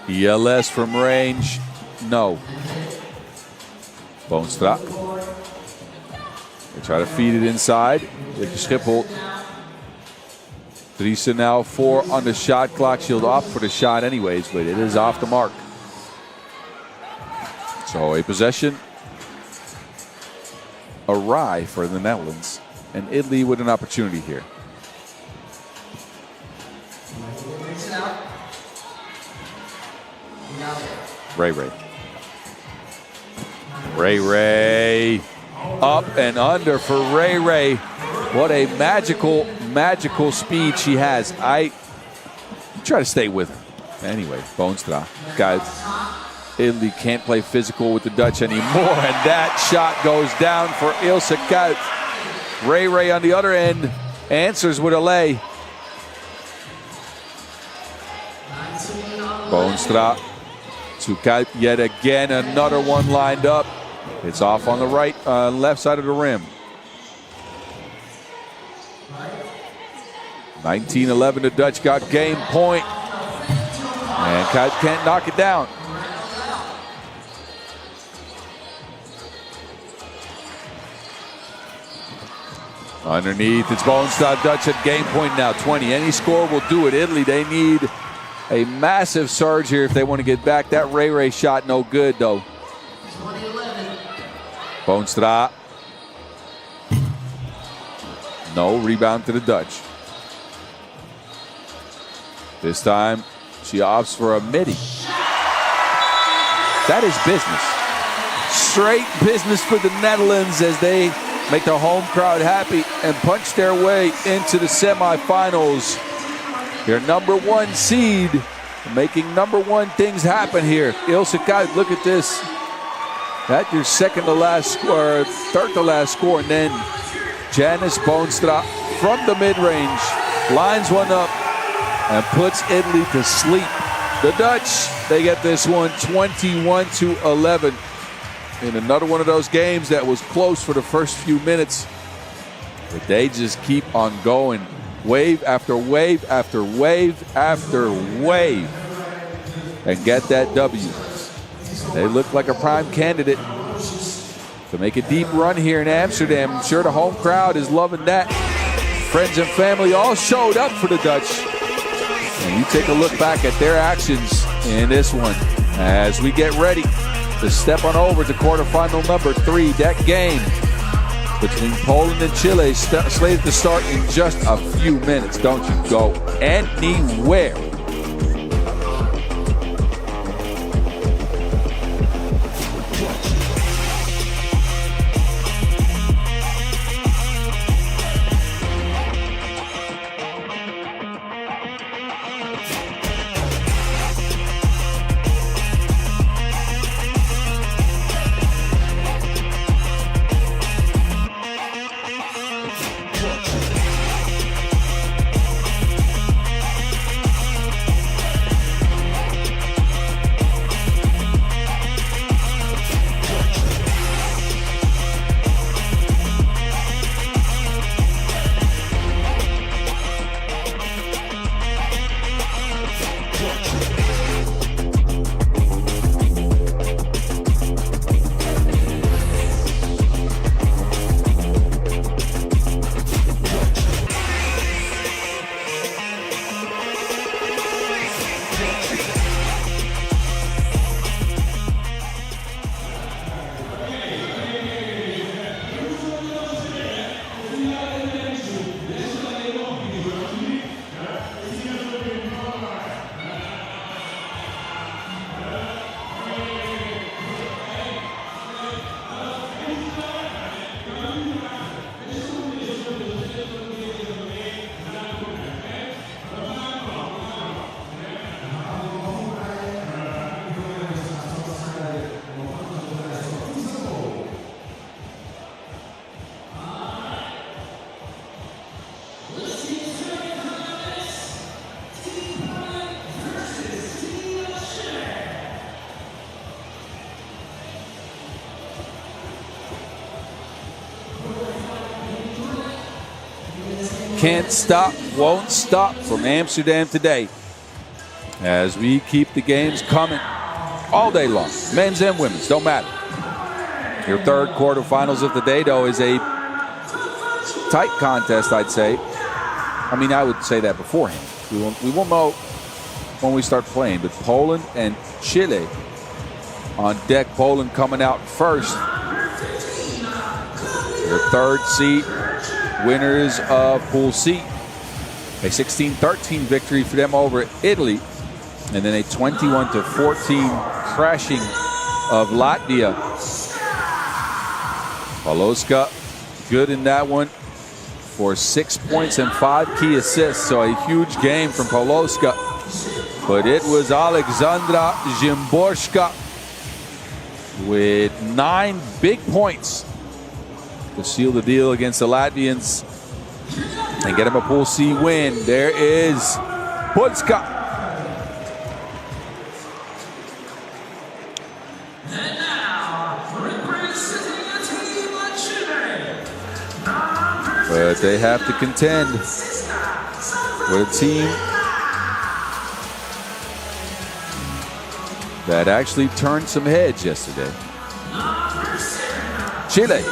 S1: ELS from range, no. Boonstra. They try to feed it inside with the Schiphol. Driessen now 4 on the shot clock. She'll opt for the shot anyways, but it is off the mark. So a possession awry for the Netherlands, and Italy with an opportunity here. Ray Ray. Ray Ray. Up and under for Ray Ray. What a magical speed she has. I try to stay with her. Anyway, Boonstra. Guys, Italy can't play physical with the Dutch anymore, and that shot goes down for Ilse Kuyt. Ray Ray on the other end answers with a lay. Boonstra to Kuyt yet again. Another one lined up. It's off on the right, left side of the rim. 19-11, the Dutch got game point. And Kuyt can't knock it down. Underneath, it's Boonstra. Dutch at game point now, 20. Any score will do it. Italy, they need a massive surge here if they want to get back. That Ray Ray shot, no good, though. Boonstra. No, rebound to the Dutch. This time, she opts for a midi. That is business. Straight business for the Netherlands as they make the home crowd happy and punch their way into the semifinals. Their #1 seed, making #1 things happen here. Ilse Kuyt, look at this. That's your second to last score, third to last score, and then Janice Boonstra from the mid-range lines one up and puts Italy to sleep. The Dutch, they get this one 21-11 in another one of those games that was close for the first few minutes, but they just keep on going, wave after wave after wave after wave, and get that W. They look like a prime candidate to make a deep run here in Amsterdam. I'm sure the home crowd is loving that. Friends and family all showed up for the Dutch. And you take a look back at their actions in this one as we get ready to step on over to quarterfinal #3. That game between Poland and Chile slated to start in just a few minutes. Don't you go anywhere. can't stop, won't stop from Amsterdam today. As we keep the games coming all day long, men's and women's, don't matter. Your third quarterfinals of the day, though, is a tight contest, I'd say. I mean, I would say that beforehand. We won't know when we start playing, but Poland and Chile on deck. Poland coming out first. Their third seed, winners of Pool C. A 16-13 victory for them over Italy. And then a 21-14 crashing of Latvia. Poloska, good in that one for 6 points and 5 key assists. So a huge game from Poloska. But it was Alexandra Szymborska with 9 big points to seal the deal against the Latvians and get them a Pool C win. There is Polska.
S2: And now, representing the team of Chile,
S1: But they have to contend with a team that actually turned some heads yesterday. Chile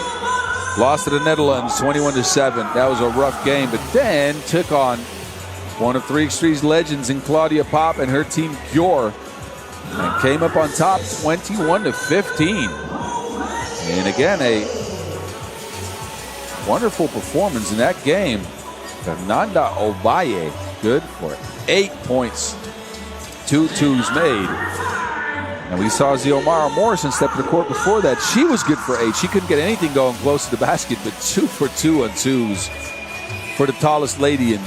S1: lost to the Netherlands 21-7. That was a rough game, but then took on one of 3x3's legends in Claudia Pop and her team Gjor, and came up on top 21-15. And again, a wonderful performance in that game. Fernanda Ovalle, good for 8 points. 2 twos made. And we saw Xiomara Morrison step to the court before that. She was good for 8. She couldn't get anything going close to the basket, but 2 for 2 on twos for the tallest lady in,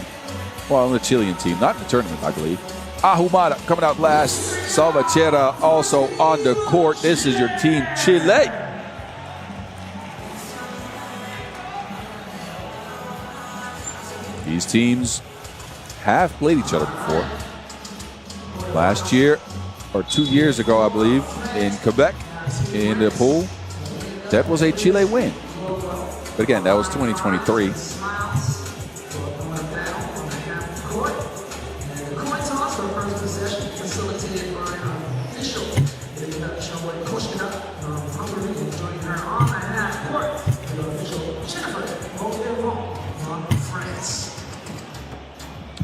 S1: well, on the Chilean team. Not in the tournament, I believe. Ahumada coming out last. Salvatierra also on the court. This is your team, Chile. These teams have played each other before. Last year, or 2 years ago, I believe, in Quebec, in the pool, that was a Chile win. But again, that was 2023.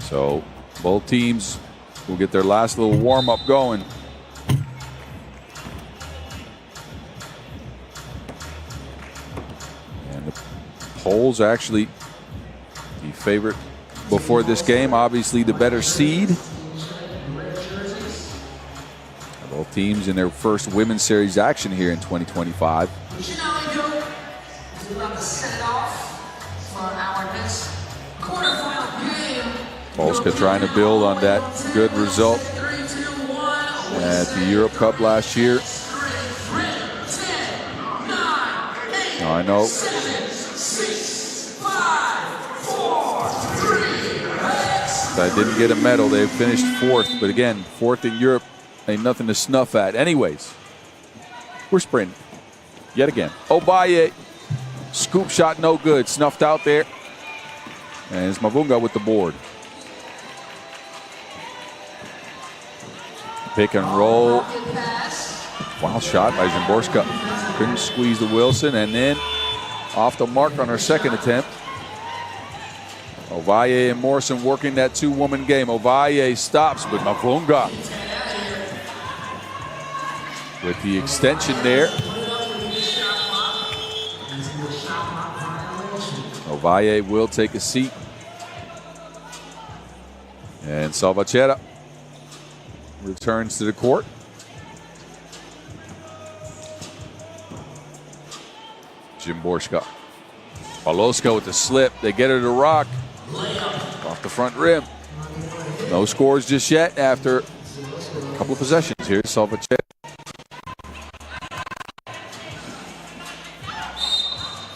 S1: So both teams will get their last little warm-up going. And the Poles actually the favorite before this game, obviously the better seed. Both teams in their first women's series action here in 2025. Polska trying to build on that good result at the Europe Cup last year. Now I know I didn't get a medal. They finished 4th, but again, 4th in Europe ain't nothing to snuff at. Anyways, we're sprinting yet again. Obaye, scoop shot no good, snuffed out there. And it's Mavunga with the board. Pick and roll. Wild shot by Szymborska. Couldn't squeeze the Wilson, and then off the mark on her second attempt. Ovalle and Morrison working that 2-woman game. Ovalle stops, but Mavunga with the extension there. Ovalle will take a seat. And Salvatierra returns to the court. Szymborska. Poloska with the slip. They get her to rock. Off the front rim. No scores just yet after a couple of possessions here. Salvatierra.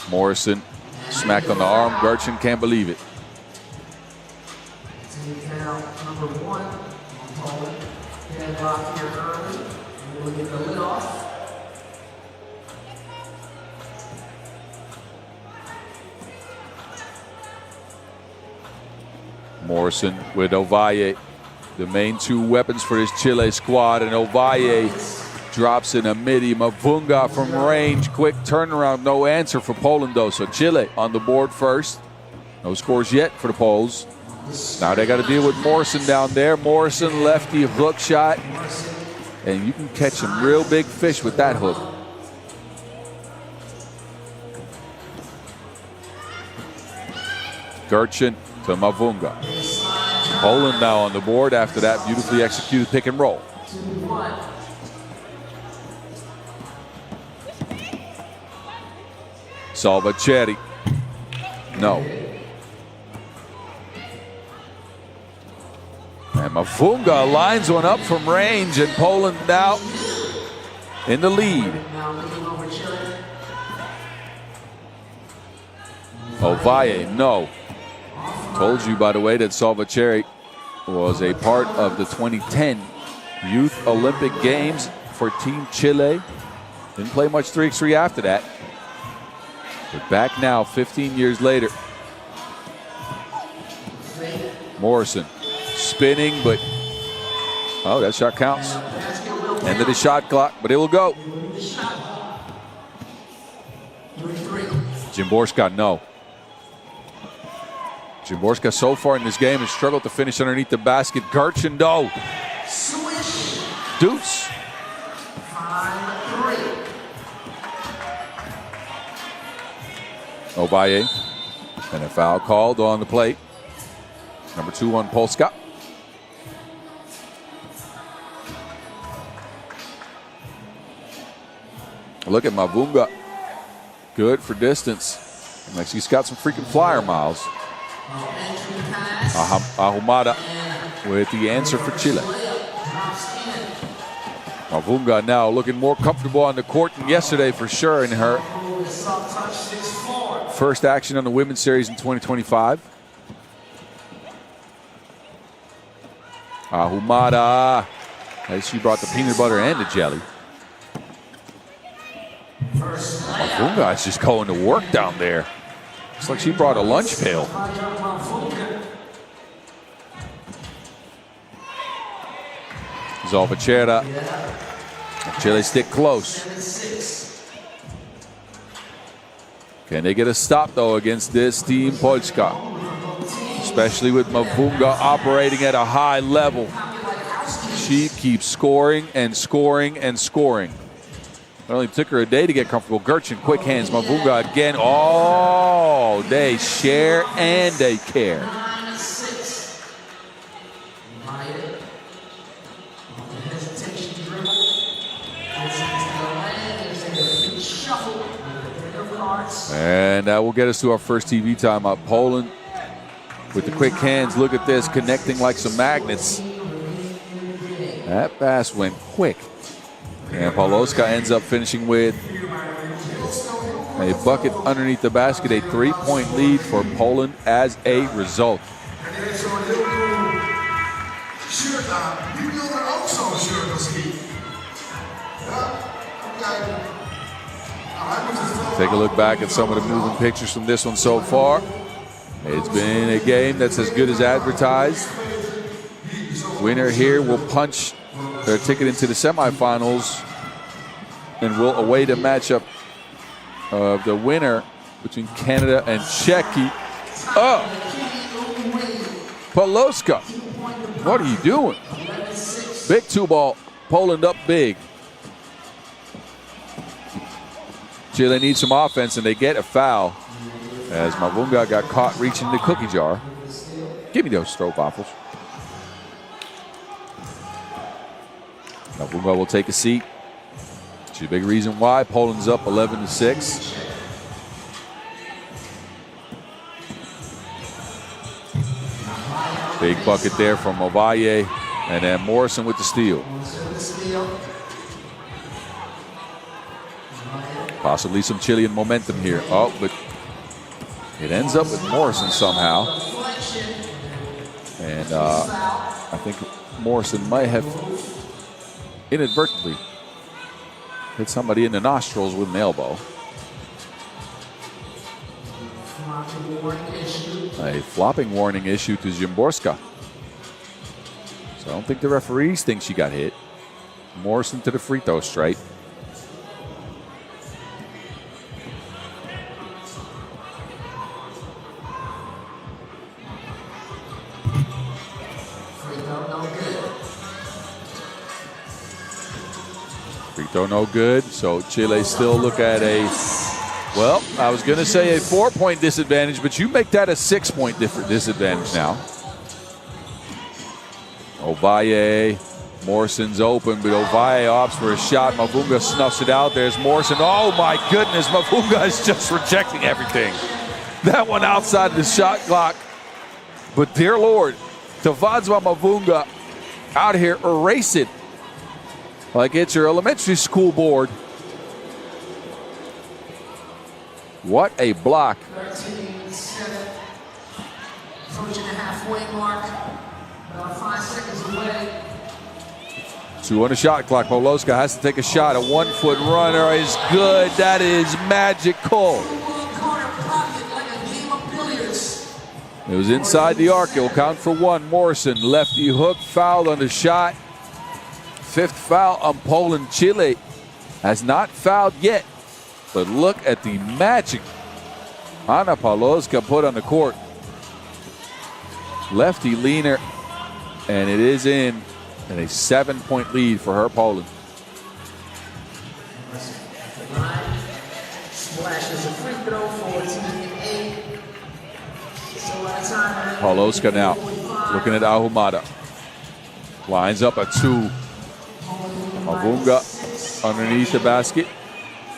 S1: Morrison smacked on the arm. Gertchen can't believe it. Morrison with Ovalle, the main two weapons for this Chile squad, and Ovalle drops in a midi. Mavunga from range, quick turnaround, no answer for Poland though. So Chile on the board first. No scores yet for the Poles. Now they got to deal with Morrison down there. Morrison, lefty hook shot. And you can catch some real big fish with that hook. Gertchen to Mavunga. Poland now on the board after that beautifully executed pick and roll. Salvacherri. No. And Mavunga lines one up from range, and Poland now in the lead. Ovalle, no. Told you, by the way, that Salvacherri was a part of the 2010 Youth Olympic Games for Team Chile. Didn't play much 3x3 after that. But back now, 15 years later. Morrison spinning, but oh, that shot counts. End of the shot clock, but it will go. Szymborska, no. Szymborska so far in this game has struggled to finish underneath the basket. Gertchen, no. Deuce. Ovalle, and a foul called on the plate. Number 2 on Polska. Look at Mavunga. Good for distance. Like he's got some freaking flyer miles. Ahumada with the answer for Chile. Mavunga now looking more comfortable on the court than yesterday for sure in her first action on the Women's Series in 2025. Ahumada, as she brought the peanut butter and the jelly. Mavunga is just going to work down there. Looks like she brought a lunch pail. Salvacherri. Chile stick close. Can they get a stop though against this team Polska? Especially with Mavunga operating at a high level. She keeps scoring and scoring and scoring. It only took her a day to get comfortable. Gertchen, quick hands. Mavunga again. Oh, they share and they care. And that will get us to our first TV timeout. Poland with the quick hands. Look at this, connecting like some magnets. That pass went quick. And Poloska ends up finishing with a bucket underneath the basket, a 3-point lead for Poland as a result. Take a look back at some of the moving pictures from this one so far. It's been a game that's as good as advertised. Winner here will punch their ticket into the semifinals and will await a matchup of the winner between Canada and Czechia. Oh! Poloska, what are you doing? Big 2-ball, Poland up big. Chile needs some offense and they get a foul as Mavunga got caught reaching the cookie jar. Give me those stroopwafels. Mavunga will take a seat. She's a big reason why. Poland's up 11-6. Big bucket there from Ovalle, and then Morrison with the steal. Possibly some Chilean momentum here. Oh, but it ends up with Morrison somehow. And I think Morrison might have inadvertently hit somebody in the nostrils with an elbow. A flopping warning issue to Szymborska. So I don't think the referees think she got hit. Morrison to the free throw stripe. Free throw no good. So Chile still look at a, well, I was going to say a 4-point disadvantage, but you make that a 6-point disadvantage now. Ovalle, Morrison's open, but Ovalle opts for a shot. Mavunga snuffs it out. There's Morrison. Oh my goodness, Mavunga is just rejecting everything. That one outside the shot clock. But dear Lord, Tavadsva Mavunga out here erasing like it's your elementary school board. What a block.
S2: 13-7. Approaching the halfway mark. About 5 seconds away.
S1: 2 on the shot clock. Poloska has to take a shot. A 1-foot runner is good. That is magical. It was inside the arc. It will count for 1. Morrison, lefty hook, fouled on the shot. 5th foul on Poland. Chile has not fouled yet. But look at the magic Anna Poloska put on the court. Lefty leaner, and it is in. And a 7-point lead for her, Poland.
S2: Splashes a free throw for team 8.
S1: Poloska now looking at Ahumada. Lines up a 2. Mavunga underneath the basket.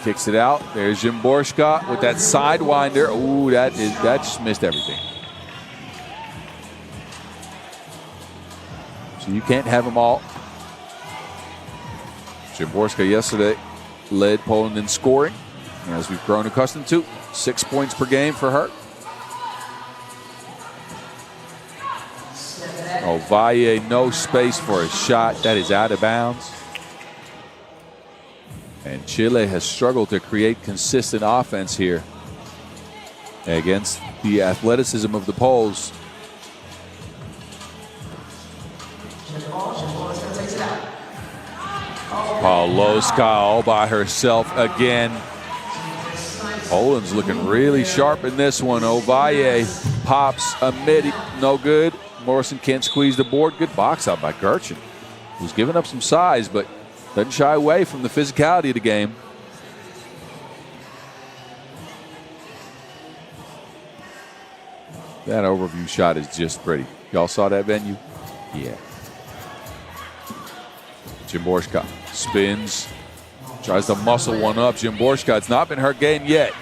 S1: Kicks it out. There's Szymborska with that sidewinder. Ooh, that just missed everything. So you can't have them all. Szymborska yesterday led Poland in scoring, as we've grown accustomed to. 6 points per game for her. Ovalle, no space for a shot. That is out of bounds. And Chile has struggled to create consistent offense here against the athleticism of the Poles. Poloska all by herself again. Poland's looking really sharp in this one. Ovalle pops a mid, no good. Morrison can't squeeze the board. Good box out by Gertchen, who's giving up some size, but doesn't shy away from the physicality of the game. That overview shot is just pretty. Y'all saw that venue? Yeah. Szymborska spins, tries to muscle one up. Szymborska, it's not been her game yet.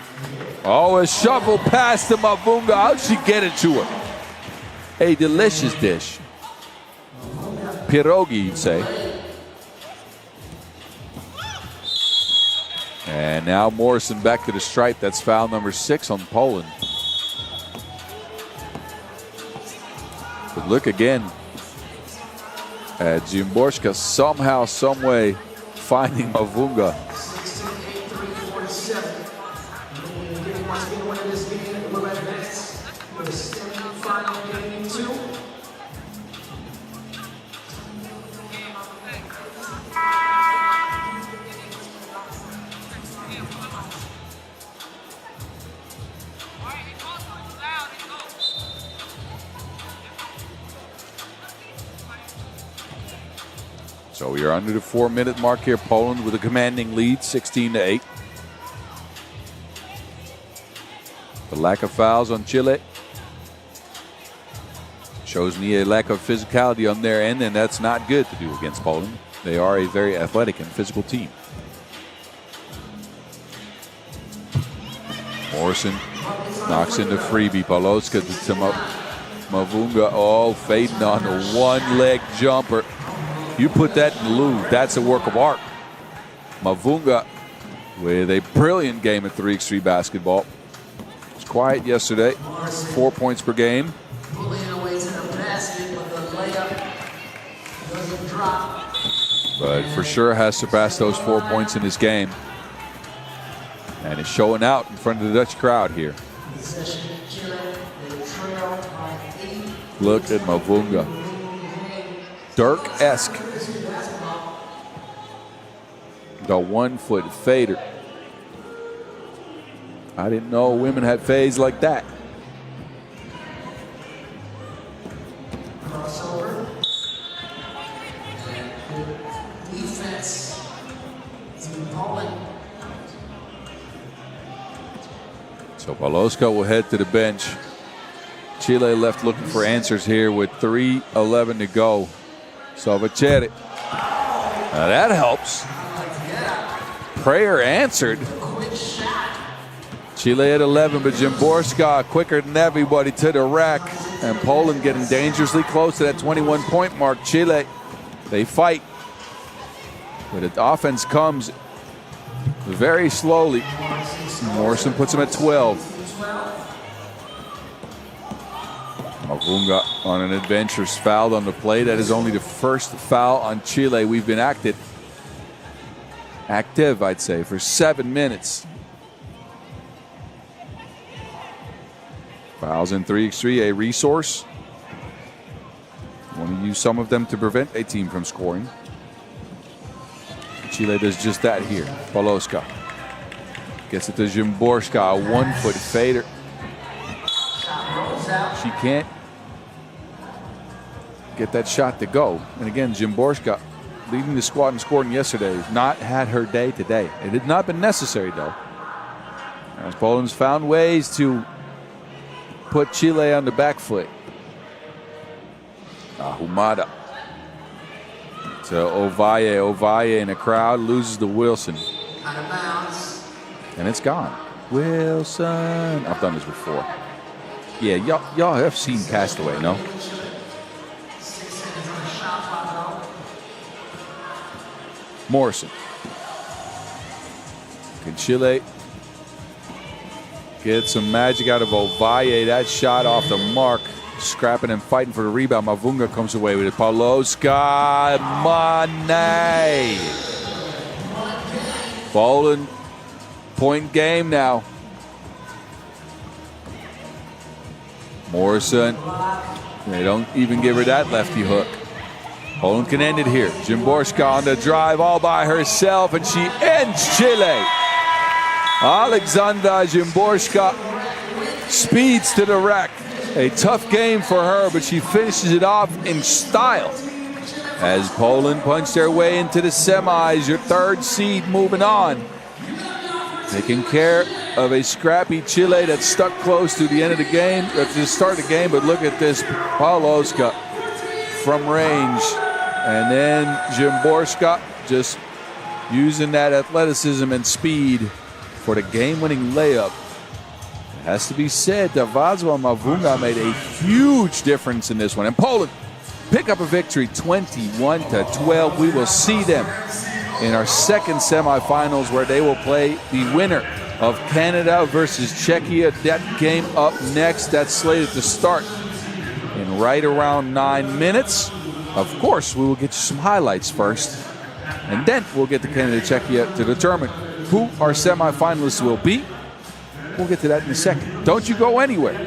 S1: Oh, a shovel pass to Mavunga. How'd she get it to her? A delicious dish. Pierogi, you'd say. And now Morrison back to the stripe. That's foul number 6 on Poland. But look again at Szymborska somehow, some way finding Mavunga.
S2: 16-8-3-47. Wants to win this game. Will advance for the semi-final game 2.
S1: So we are under the 4-minute mark here. Poland with a commanding lead, 16-8. The lack of fouls on Chile shows me a lack of physicality on their end, and that's not good to do against Poland. They are a very athletic and physical team. Morrison knocks into freebie. Poloska to Mavunga. Oh, fading on the one-leg jumper. You put that in the Louvre, that's a work of art. Mavunga with a brilliant game at 3x3 basketball. It was quiet yesterday, 4 points per game. But for sure has surpassed those 4 points in his game. And is showing out in front of the Dutch crowd here.
S2: Possession, Chile. They trail by 8.
S1: Look at Mavunga. Dirk-esque. The 1-foot fader. I didn't know women had fades like that.
S2: Crossover. And good defense. Team Poland.
S1: So Paloska will head to the bench. Chile left looking for answers here with 3:11 to go. Salvatore. Now that helps. Prayer answered. Chile at 11, but Jimborska quicker than everybody to the rack. And Poland getting dangerously close to that 21-point mark. Chile, they fight. But the offense comes very slowly. Morrison puts him at 12. Mavunga on an adventurous foul on the play. That is only the first foul on Chile. We've been active, I'd say, for 7 minutes. Fouls in 3x3, a resource. Want to use some of them to prevent a team from scoring. Chile does just that here. Paloska gets it to Jimborska, a 1-foot fader. She can't get that shot to go. And again, Jimborska leading the squad in scoring yesterday. Not had her day today. It had not been necessary though. As Poland's found ways to put Chile on the back foot. Humada to Ovalle. Ovalle in a crowd loses to Wilson.
S2: Out of bounds.
S1: And it's gone. Wilson. I've done this before. Yeah, y'all have seen Castaway, no?
S2: 6 seconds on the shot clock.
S1: Morrison. Can Chile get some magic out of Ovalle? That shot off the mark. Scrapping and fighting for the rebound. Mavunga comes away with it. Paloska. Mane. Poland. Point game now. Morrison. They don't even give her that lefty hook. Poland can end it here. Jimborska on the drive all by herself, and she ends Chile. Alexandra Jimborska speeds to the rack. A tough game for her, but she finishes it off in style. As Poland punched their way into the semis, your third seed moving on. Taking care of a scrappy Chile that stuck close to the end of the game, to the start of the game, but look at this, Paloska from range. And then Jimborska just using that athleticism and speed for the game-winning layup. It has to be said that Vazwa Mavunga made a huge difference in this one. And Poland pick up a victory 21-12. We will see them in our second semifinals, where they will play the winner of Canada versus Czechia. That game up next. That's slated to start in right around 9 minutes. Of course, we will get you some highlights first, and then we'll get to Canada-Czechia to determine who our semifinalists will be. We'll get to that in a second. Don't you go anywhere.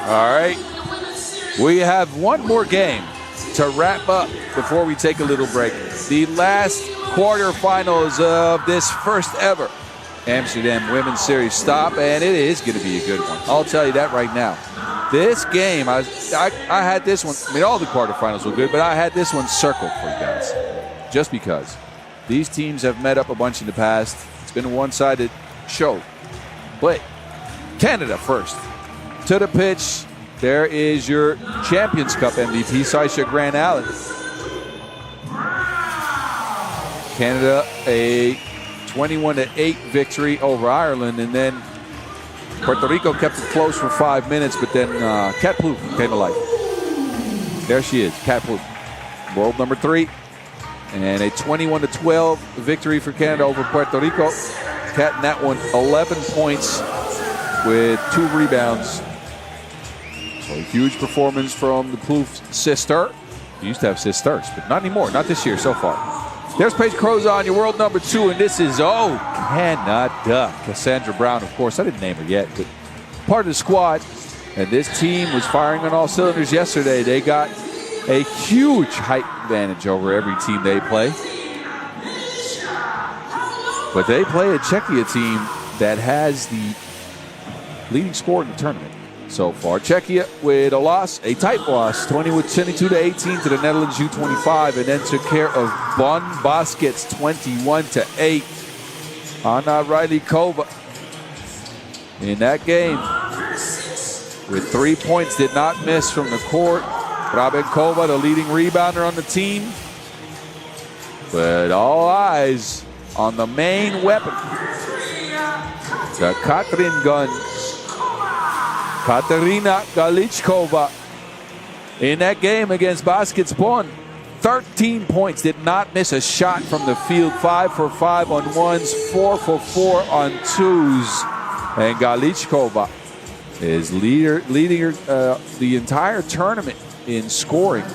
S1: All right, we have one more game to wrap up before we take a little break. The last quarterfinals of this first ever Amsterdam Women's Series stop, and it is going to be a good one. I'll tell you that right now. This game, I had this one, I mean, all the quarterfinals were good, but I had this one circled for you guys just because. These teams have met up a bunch in the past. It's been a one-sided show. But Canada first. To the pitch, there is your Champions Cup MVP, Saisha Grant Allen. Canada, a 21-8 victory over Ireland, and then Puerto Rico kept it close for 5 minutes, but then Kat Plouffe came to life. There she is, Kat Plouffe, world number 3, and a 21-12 victory for Canada over Puerto Rico. Kat in that one, 11 points with 2 rebounds. So a huge performance from the Plouffe sister. We used to have sisters, but not anymore, not this year so far. There's Paige Crozon, your world number 2, and this is, cannot duck. Cassandra Brown, of course, I didn't name her yet, but part of the squad. And this team was firing on all cylinders yesterday. They got a huge height advantage over every team they play. But they play a Czechia team that has the leading scorer in the tournament so far. Czechia with a loss, a tight loss, 22-18 to the Netherlands U25, and then took care of Bonn Baskets 21-8. Anna Rylikova in that game with 3 points, did not miss from the court. Rabenkova, the leading rebounder on the team. But all eyes on the main weapon, the Katrin gun, Katarina Galichkova. In that game against Baskets Bonn, 13 points, did not miss a shot from the field, 5 for 5 on ones, 4 for 4 on twos. And Galichkova is leading the entire tournament in scoring.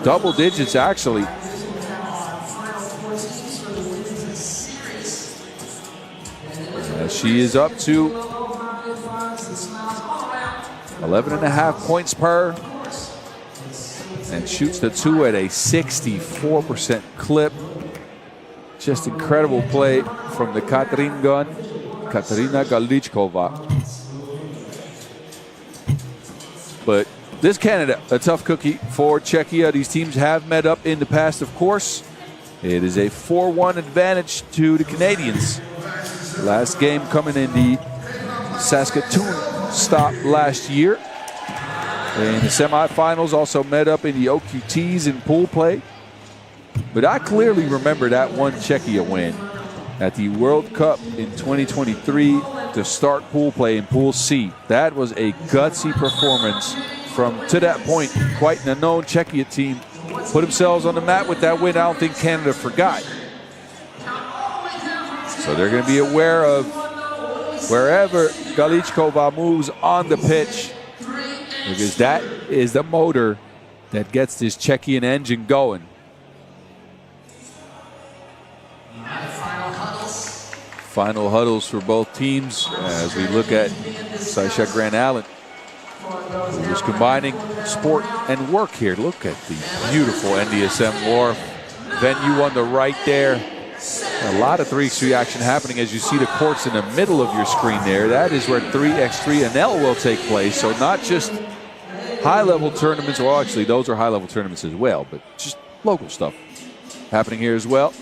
S1: Double digits, actually. She is up to 11.5 points per, and shoots the 2 at a 64% clip. Just incredible play from the Katarina Galichkova. But this Canada, a tough cookie for Czechia. These teams have met up in the past, of course. It is a 4-1 advantage to the Canadians. Last game coming in the Saskatoon stop last year. In the semifinals, also met up in the OQTs in pool play. But I clearly remember that one Czechia win at the World Cup in 2023 to start pool play in Pool C. That was a gutsy performance from, to that point, quite an unknown Czechia team. Put themselves on the map with that win. I don't think Canada forgot. So they're going to be aware of wherever Galichkova moves on the pitch, because that is the motor that gets this Czechian engine going. Final huddles for both teams as we look at Saisha Grant Allen, who's combining sport and work here. Look at the beautiful NDSM Wharf venue on the right there. A lot of 3x3 action happening as you see the courts in the middle of your screen there. That is where 3x3 and L will take place. So not just high-level tournaments, well, actually, those are high-level tournaments as well, but just local stuff happening here as well.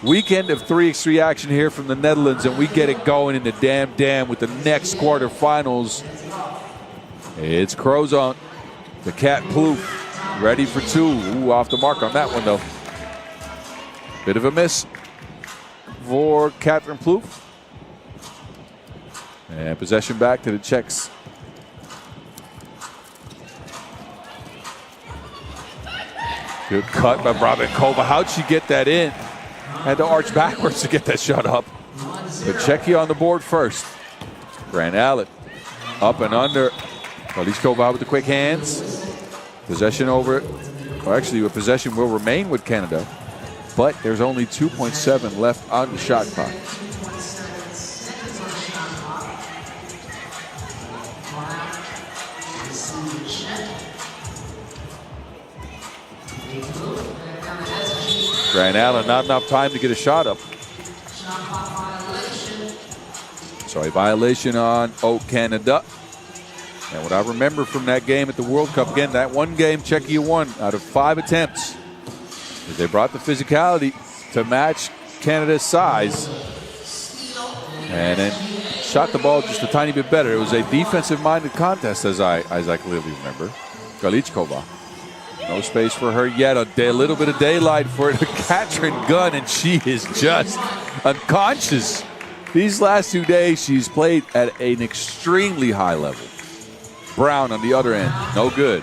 S1: Weekend of 3x3 action here from the Netherlands, and we get it going in the Dam with the next quarterfinals. It's Crozon, the Kat Plouffe, Ready for two. Ooh, off the mark on that one, though. Bit of a miss for Catherine Plouffe. And possession back to the Czechs. Good cut by Brabenkova. How'd she get that in? Had to arch backwards to get that shot up. But Czechia on the board first. Grant Allen up and under. Kaliskova with the quick hands. Possession over it. Well, actually, possession will remain with Canada. But there's only 2.7 left on the shot clock. Grant Allen, not enough time to get a shot up. So a violation on Canada. And what I remember from that game at the World Cup, again, that one game Czechia won out of 5 attempts. They brought the physicality to match Canada's size. And then shot the ball just a tiny bit better. It was a defensive-minded contest, as I clearly remember. Galichkova. No space for her yet. A little bit of daylight for Katrin Gunn, and she is just unconscious. These last 2 days, she's played at an extremely high level. Brown on the other end, no good.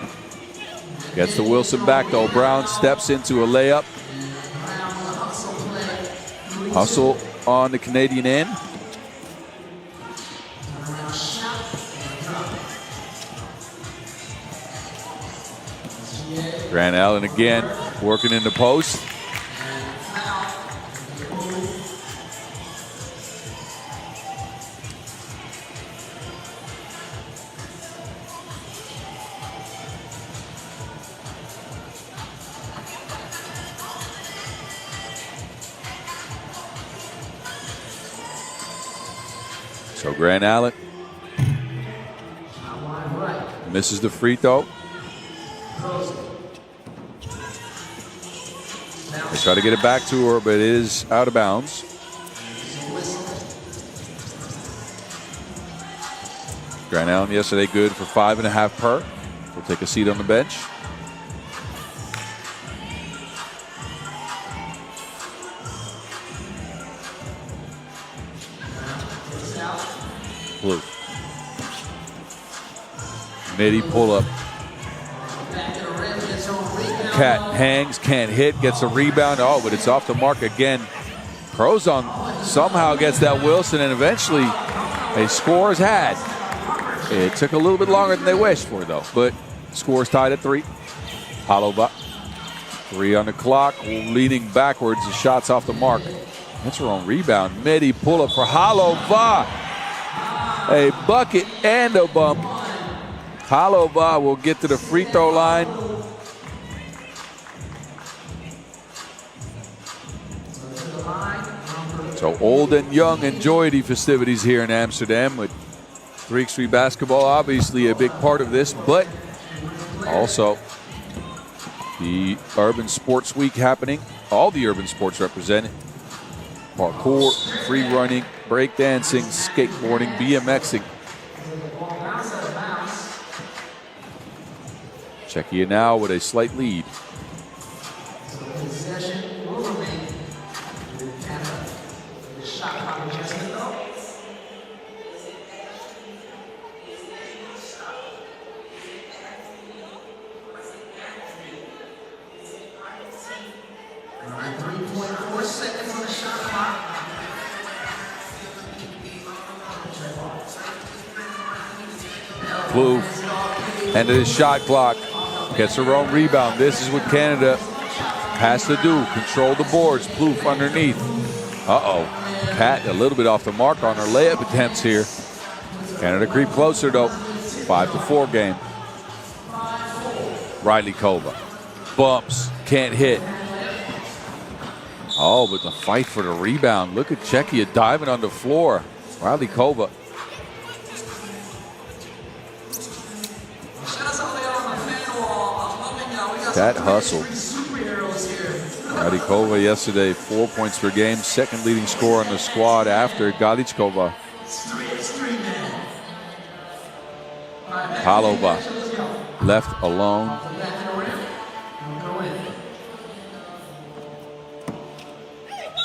S1: Gets the Wilson back, though. Brown steps into a layup. Hustle on the Canadian end. Grant Allen again, working in the post. So Grant Allen misses the free throw. They try to get it back to her, but it is out of bounds. Grant Allen yesterday good for 5.5 per. We'll take a seat on the bench. Blue. Midi pull up. Cat hangs, can't hit, gets a rebound. Oh, but it's off the mark again. Crozon somehow gets that Wilson, and eventually a score is had. It took a little bit longer than they wished for, though. But score's tied at 3. Halova. 3 on the clock, leaning backwards. The shot's off the mark. That's her own rebound. Midi pull up for Halova. A bucket and a bump. Halova will get to the free throw line. So old and young enjoy the festivities here in Amsterdam with 3x3 basketball, obviously a big part of this, but also the Urban Sports Week happening. All the urban sports represented. Parkour, free running, breakdancing, skateboarding, BMXing. Czechia now with a slight lead. Plouffe, end of the shot clock, gets her own rebound. This is what Canada has to do, control the boards. Plouffe underneath. Uh-oh, Cat a little bit off the mark on her layup attempts here. Canada creep closer though, 5-4 game. Riley-Kova, bumps, can't hit. Oh, but the fight for the rebound. Look at Czechia diving on the floor. Riley-Kova. That hustle. Riley-Kova yesterday, 4 points per game, second leading scorer on the squad after Galichkova. Halova left alone.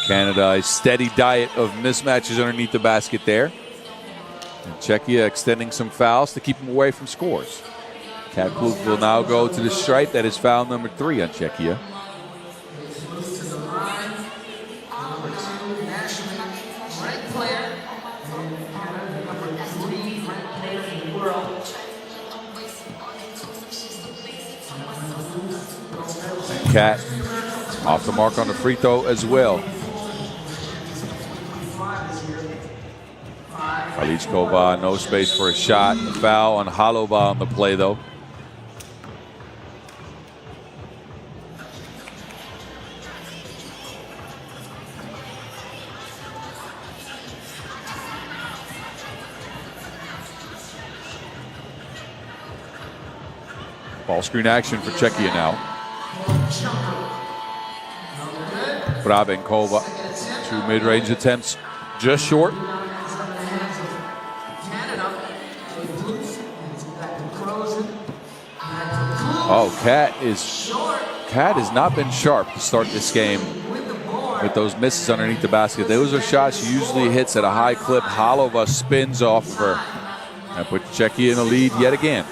S1: Canada, a steady diet of mismatches underneath the basket there. And Czechia extending some fouls to keep them away from scores. Kat Kluk will now go to the stripe. That is foul number 3 on Czechia. And Kat off the mark on the free throw as well. Kalichkova, no space for a shot. The foul on Halova on the play, though. Ball screen action for Czechia now. Brabenkova, 2 mid-range attempts, just short. Oh, Kat has not been sharp to start this game with those misses underneath the basket. Those are shots she usually hits at a high clip. Halova spins off of her and put Czechia in the lead yet again.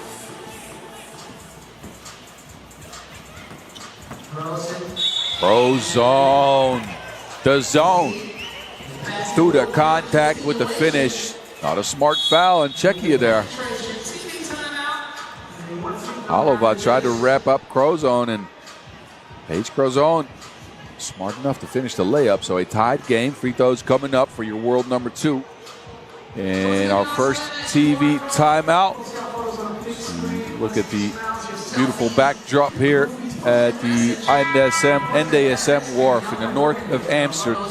S1: Pro zone. The zone. Through the contact with the finish. Not a smart foul on Czechia there. Halova tried to wrap up Crozone, and Paige Crozone smart enough to finish the layup. So a tied game. Free throws coming up for your world number 2. And our first TV timeout. Look at the beautiful backdrop here at the NDSM Wharf in the north of Amsterdam.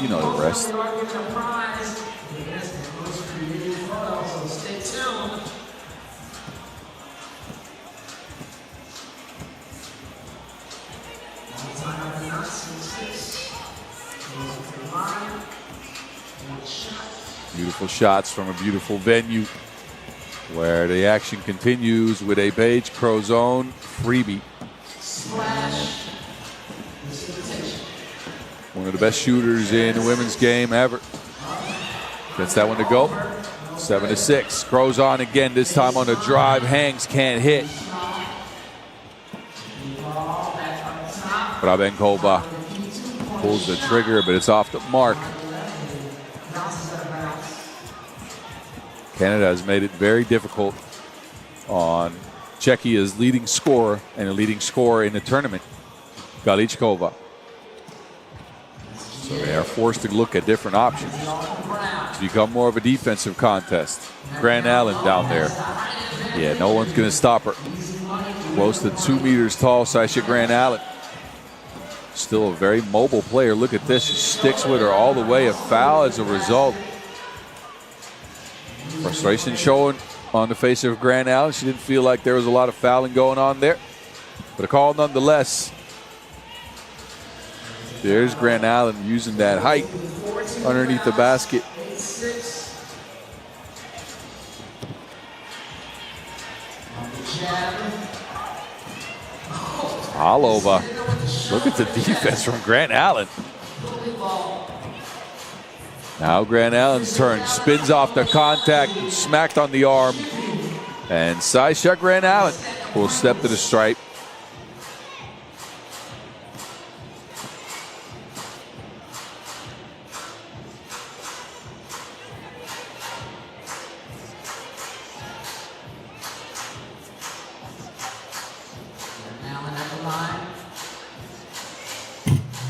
S1: You know the rest. Beautiful shots from a beautiful venue where the action continues with a Paige Crozone freebie. One of the best shooters in the women's game ever. Gets that one to go. 7-6. Crozone again, this time on the drive. Hangs, can't hit. Brabenkova pulls the trigger, but it's off the mark. Canada has made it very difficult on Czechia's leading scorer and a leading scorer in the tournament, Galichkova. So they are forced to look at different options. It's become more of a defensive contest. Grant Allen down there. Yeah, no one's going to stop her. Close to 2 meters tall, Sasha Grant Allen. Still a very mobile player. Look at this. She sticks with her all the way. A foul as a result. Frustration showing on the face of Grant Allen. She didn't feel like there was a lot of fouling going on there, but a call nonetheless. There's Grant Allen using that height underneath the basket. Halova. Look at the defense from Grant Allen. Now Grant Allen's turn. Spins off the contact, smacked on the arm. And Sasha Grant Allen will step to the stripe.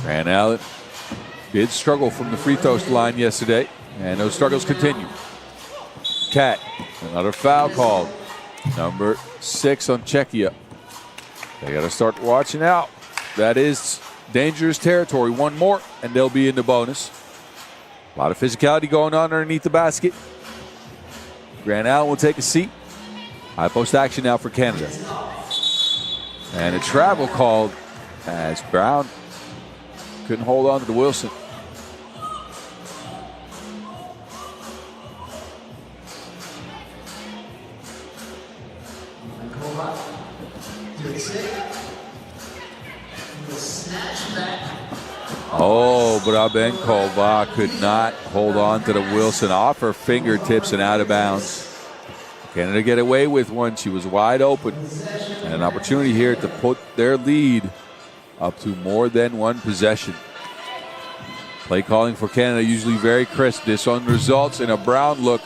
S1: Grant Allen did struggle from the free throw line yesterday, and those struggles continue. Kat, another foul called. Number 6 on Czechia. They got to start watching out. That is dangerous territory. One more, and they'll be in the bonus. A lot of physicality going on underneath the basket. Grant Allen will take a seat. High post action now for Canada. And a travel called as Brown couldn't hold on to the Wilson. Oh, Brabenkova could not hold on to the Wilson off her fingertips and out of bounds. Canada get away with one. She was wide open. And an opportunity here to put their lead up to more than one possession. Play calling for Canada usually very crisp. This one results in a Brown look.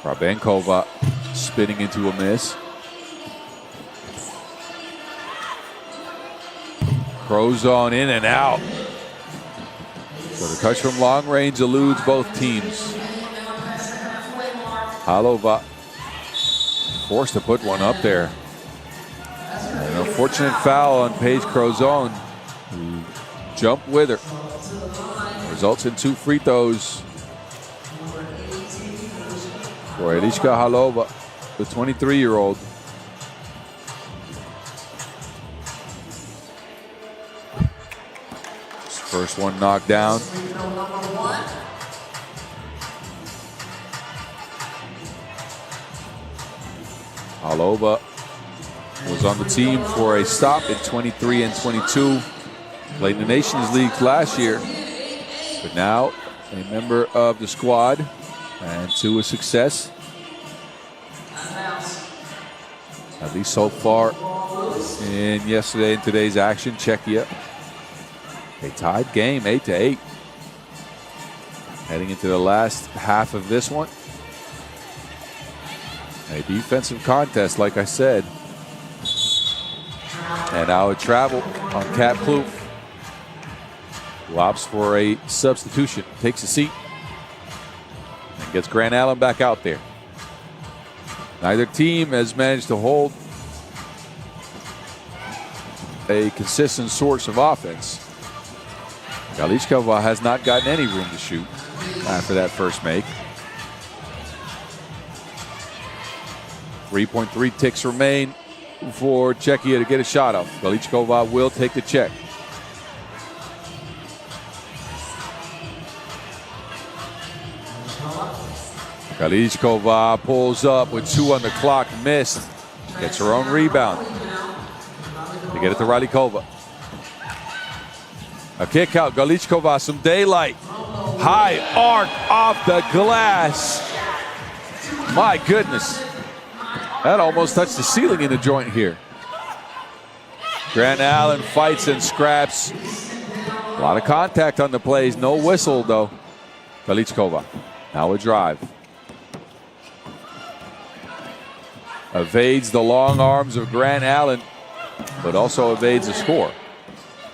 S1: Brabenkova spinning into a miss. Crozon in and out. So the touch from long range eludes both teams. Halova forced to put one up there. An unfortunate foul on Paige Crozon, who jumped with her. Results in 2 free throws for Eliška Halova, the 23-year-old. First one knocked down. Halova was on the team for a stop in 23 and 22. Played in the Nations League last year, but now a member of the squad and to a success. At least so far in yesterday and today's action. Czechia, a tied game, 8-8. Heading into the last half of this one. A defensive contest, like I said. And now a travel on Kat Kloof, who opts for a substitution, takes a seat, and gets Grant Allen back out there. Neither team has managed to hold a consistent source of offense. Galichkova has not gotten any room to shoot after that first make. 3.3 ticks remain for Czechia to get a shot off. Galichkova will take the check. Galichkova pulls up with 2 on the clock, missed. Gets her own rebound. They get it to Rylikova. A kick out, Galichkova, some daylight. High arc off the glass. My goodness. That almost touched the ceiling in the joint here. Grant Allen fights and scraps. A lot of contact on the plays, no whistle though. Galichkova, now a drive. Evades the long arms of Grant Allen, but also evades the score.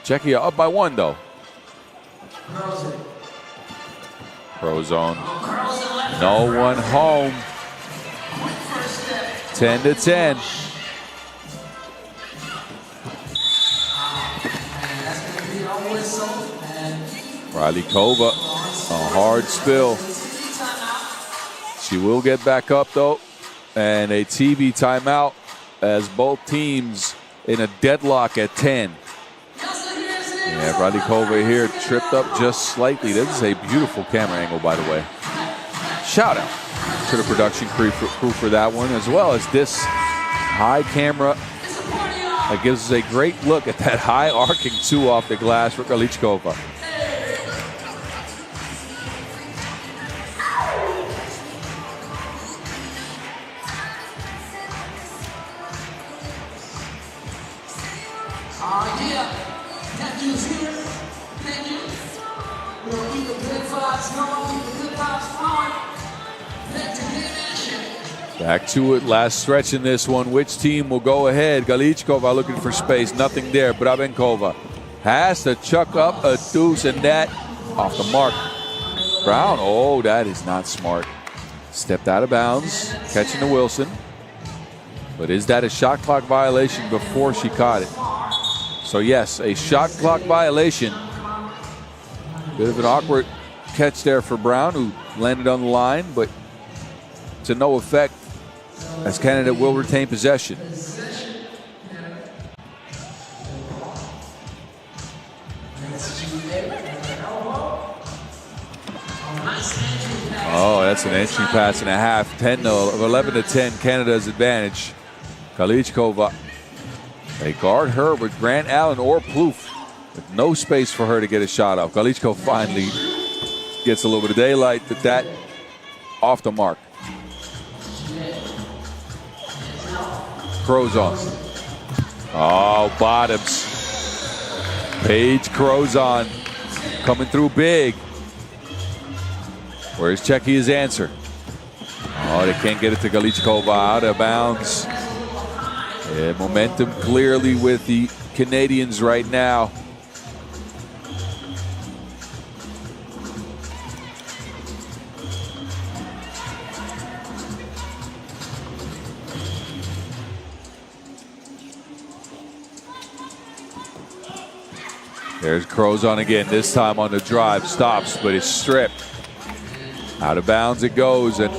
S1: Czechia up by 1 though. Crozon. No one home. 10-10. Rylikova, a hard spill. She will get back up though. And a TV timeout as both teams in a deadlock at 10. Yeah, Rylikova here tripped up just slightly. This is a beautiful camera angle, by the way. Shout out to the production crew for that one, as well as this high camera that gives us a great look at that high arcing 2 off the glass for Galichkova. Back to it, last stretch in this one. Which team will go ahead? Galichkova looking for space, nothing there. Brabenkova has to chuck up a deuce, and that off the mark. Brown, oh, that is not smart. Stepped out of bounds, catching the Wilson. But is that a shot clock violation before she caught it? So yes, a shot clock violation. Bit of an awkward catch there for Brown, who landed on the line, but to no effect, as Canada will retain possession. Oh, that's an entry pass and a half. 11-10, Canada's advantage. Galichkova They guard her with Grant Allen or Plouffe, with no space for her to get a shot off. Galichko finally gets a little bit of daylight, but that off the mark. Crozon. Oh, bottoms. Paige Crozon coming through big. Where's Czechia's answer? Oh, they can't get it to Galichkova, out of bounds. Yeah, momentum clearly with the Canadians right now. There's Crozon again, this time on the drive, stops, but it's stripped. Out of bounds it goes, and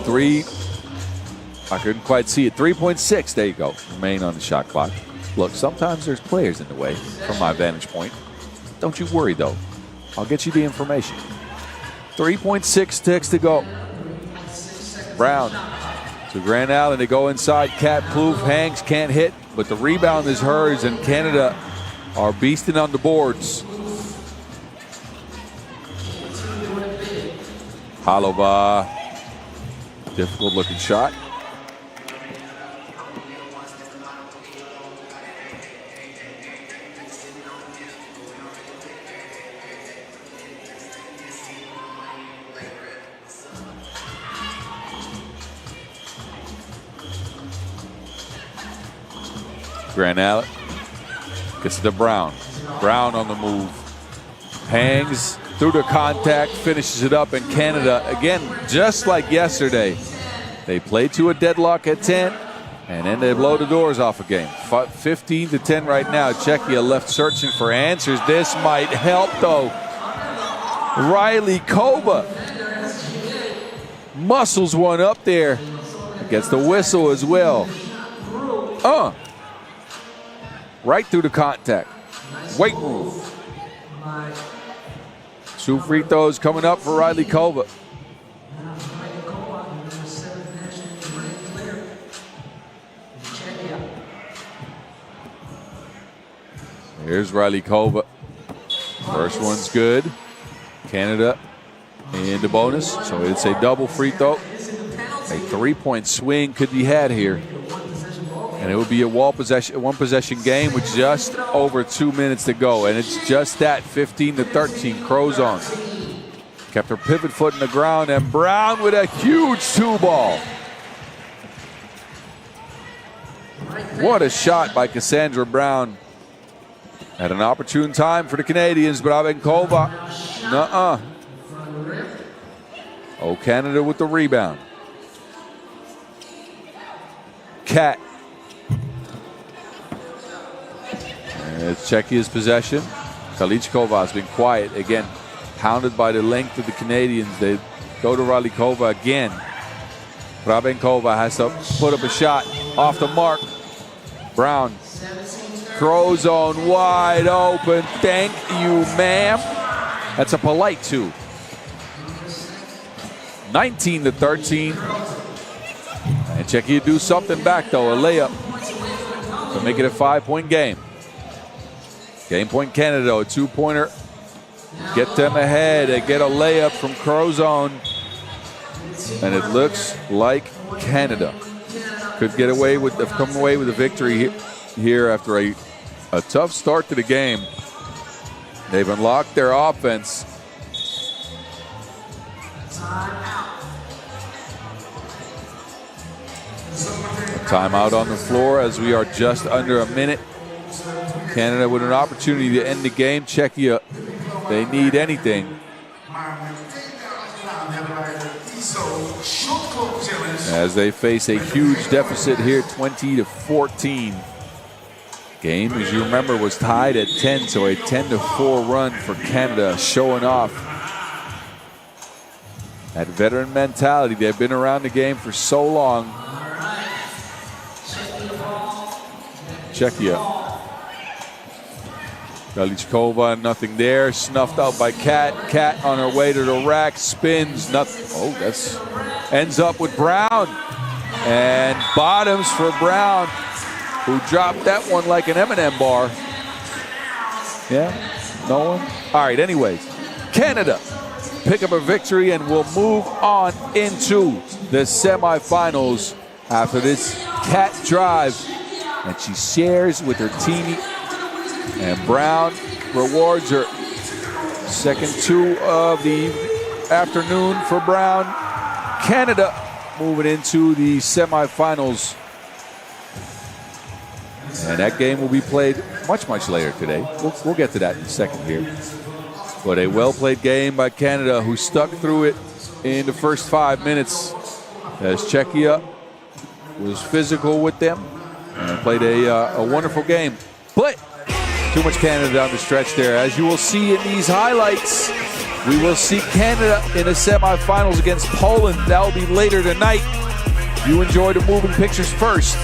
S1: I couldn't quite see it, 3.6, there you go, remain on the shot clock. Look, sometimes there's players in the way from my vantage point. Don't you worry though, I'll get you the information. 3.6 ticks to go. Brown to Grant Allen, they go inside, Cat Plouffe, Hanks can't hit, but the rebound is hers, and Canada are beasting on the boards. Halova, difficult looking shot. Grant Allen gets to Brown. Brown on the move. Hangs through the contact, finishes it up, and Canada, again, just like yesterday, they play to a deadlock at 10, and then they blow the doors off a game. 15-10 right now. Czechia left searching for answers. This might help, though. Riley Kova muscles one up there. Gets the whistle as well. Right through the contact. Weight room. 2 free throws coming up for Riley Kova. Here's Riley Kova. First one's good. Canada in the bonus, so it's a double free throw. A 3-point swing could be had here. And it would be a one possession game with just over 2 minutes to go. And it's just that, 15-13. Crozon kept her pivot foot in the ground, and Brown with a huge 2-ball. What a shot by Cassandra Brown. At an opportune time for the Canadians, but Abenkova, Oh, Canada with the rebound. Cat. It's Czechia's possession. Galichkova has been quiet again, hounded by the length of the Canadians. They go to Ralikova again. Rabenkova has to put up a shot off the mark. Brown. Crozon wide open. Thank you, ma'am. That's a polite 2. 19-13. And Czechia do something back though, a layup to make it a 5-point game. Game point Canada, a 2-pointer. Get them ahead. They get a layup from Crozon. And it looks like Canada could come away with a victory here after a tough start to the game. They've unlocked their offense. Timeout on the floor as we are just under a minute. Canada with an opportunity to end the game. Czechia, they need anything. As they face a huge deficit here, 20-14. Game, as you remember, was tied at 10, so a 10-4 run for Canada, showing off that veteran mentality. They've been around the game for so long. Czechia. Galichkova, nothing there. Snuffed out by Cat. Cat on her way to the rack. Spins. Nothing. Oh, that's ends up with Brown. And bottoms for Brown. who dropped that one like an M&M bar. Yeah? No one? All right, anyways. Canada pick up a victory and will move on into the semifinals after this cat drive that she shares with her teammate. And Brown rewards her. Second two of the afternoon for Brown. Canada moving into the semifinals. And that game will be played much, much later today. We'll get to that in a second here. But a well-played game by Canada, who stuck through it in the first 5 minutes as Czechia was physical with them and played a wonderful game. But too much Canada down the stretch there. As you will see in these highlights, we will see Canada in the semifinals against Poland. That will be later tonight. You enjoy the moving pictures first.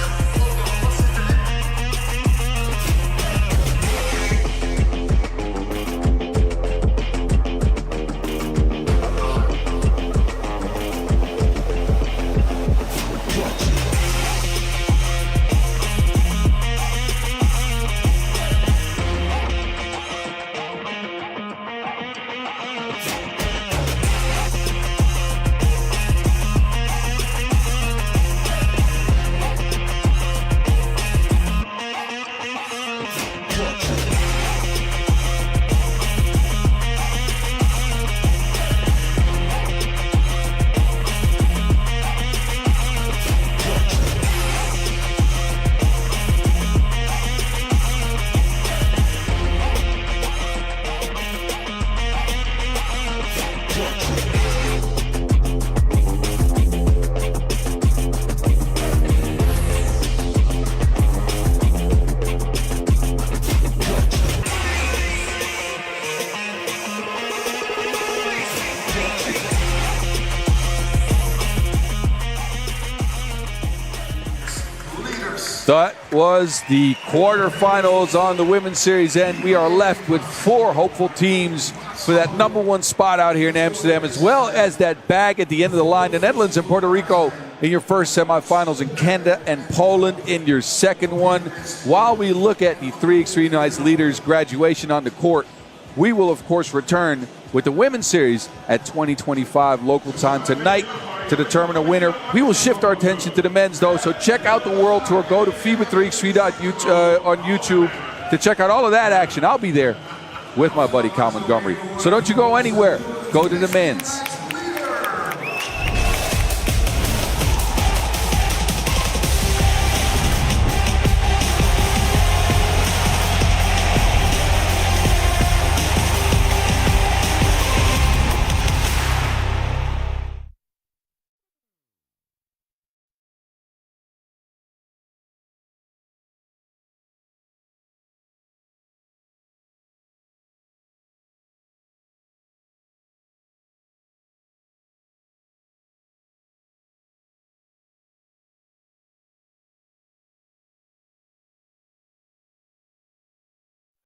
S1: That was the quarterfinals on the women's series, and we are left with 4 hopeful teams for that #1 spot out here in Amsterdam, as well as that bag at the end of the line. The Netherlands and Puerto Rico in your first semifinals, and Canada and Poland in your second one. While we look at the 3x3 United leaders graduation on the court, we will, of course, return with the women's series at 2025 local time tonight to determine a winner. We will shift our attention to the men's, though, so check out the World Tour. Go to FIBA 3x3 on YouTube to check out all of that action. I'll be there with my buddy Cal Montgomery. So don't you go anywhere. Go to the men's.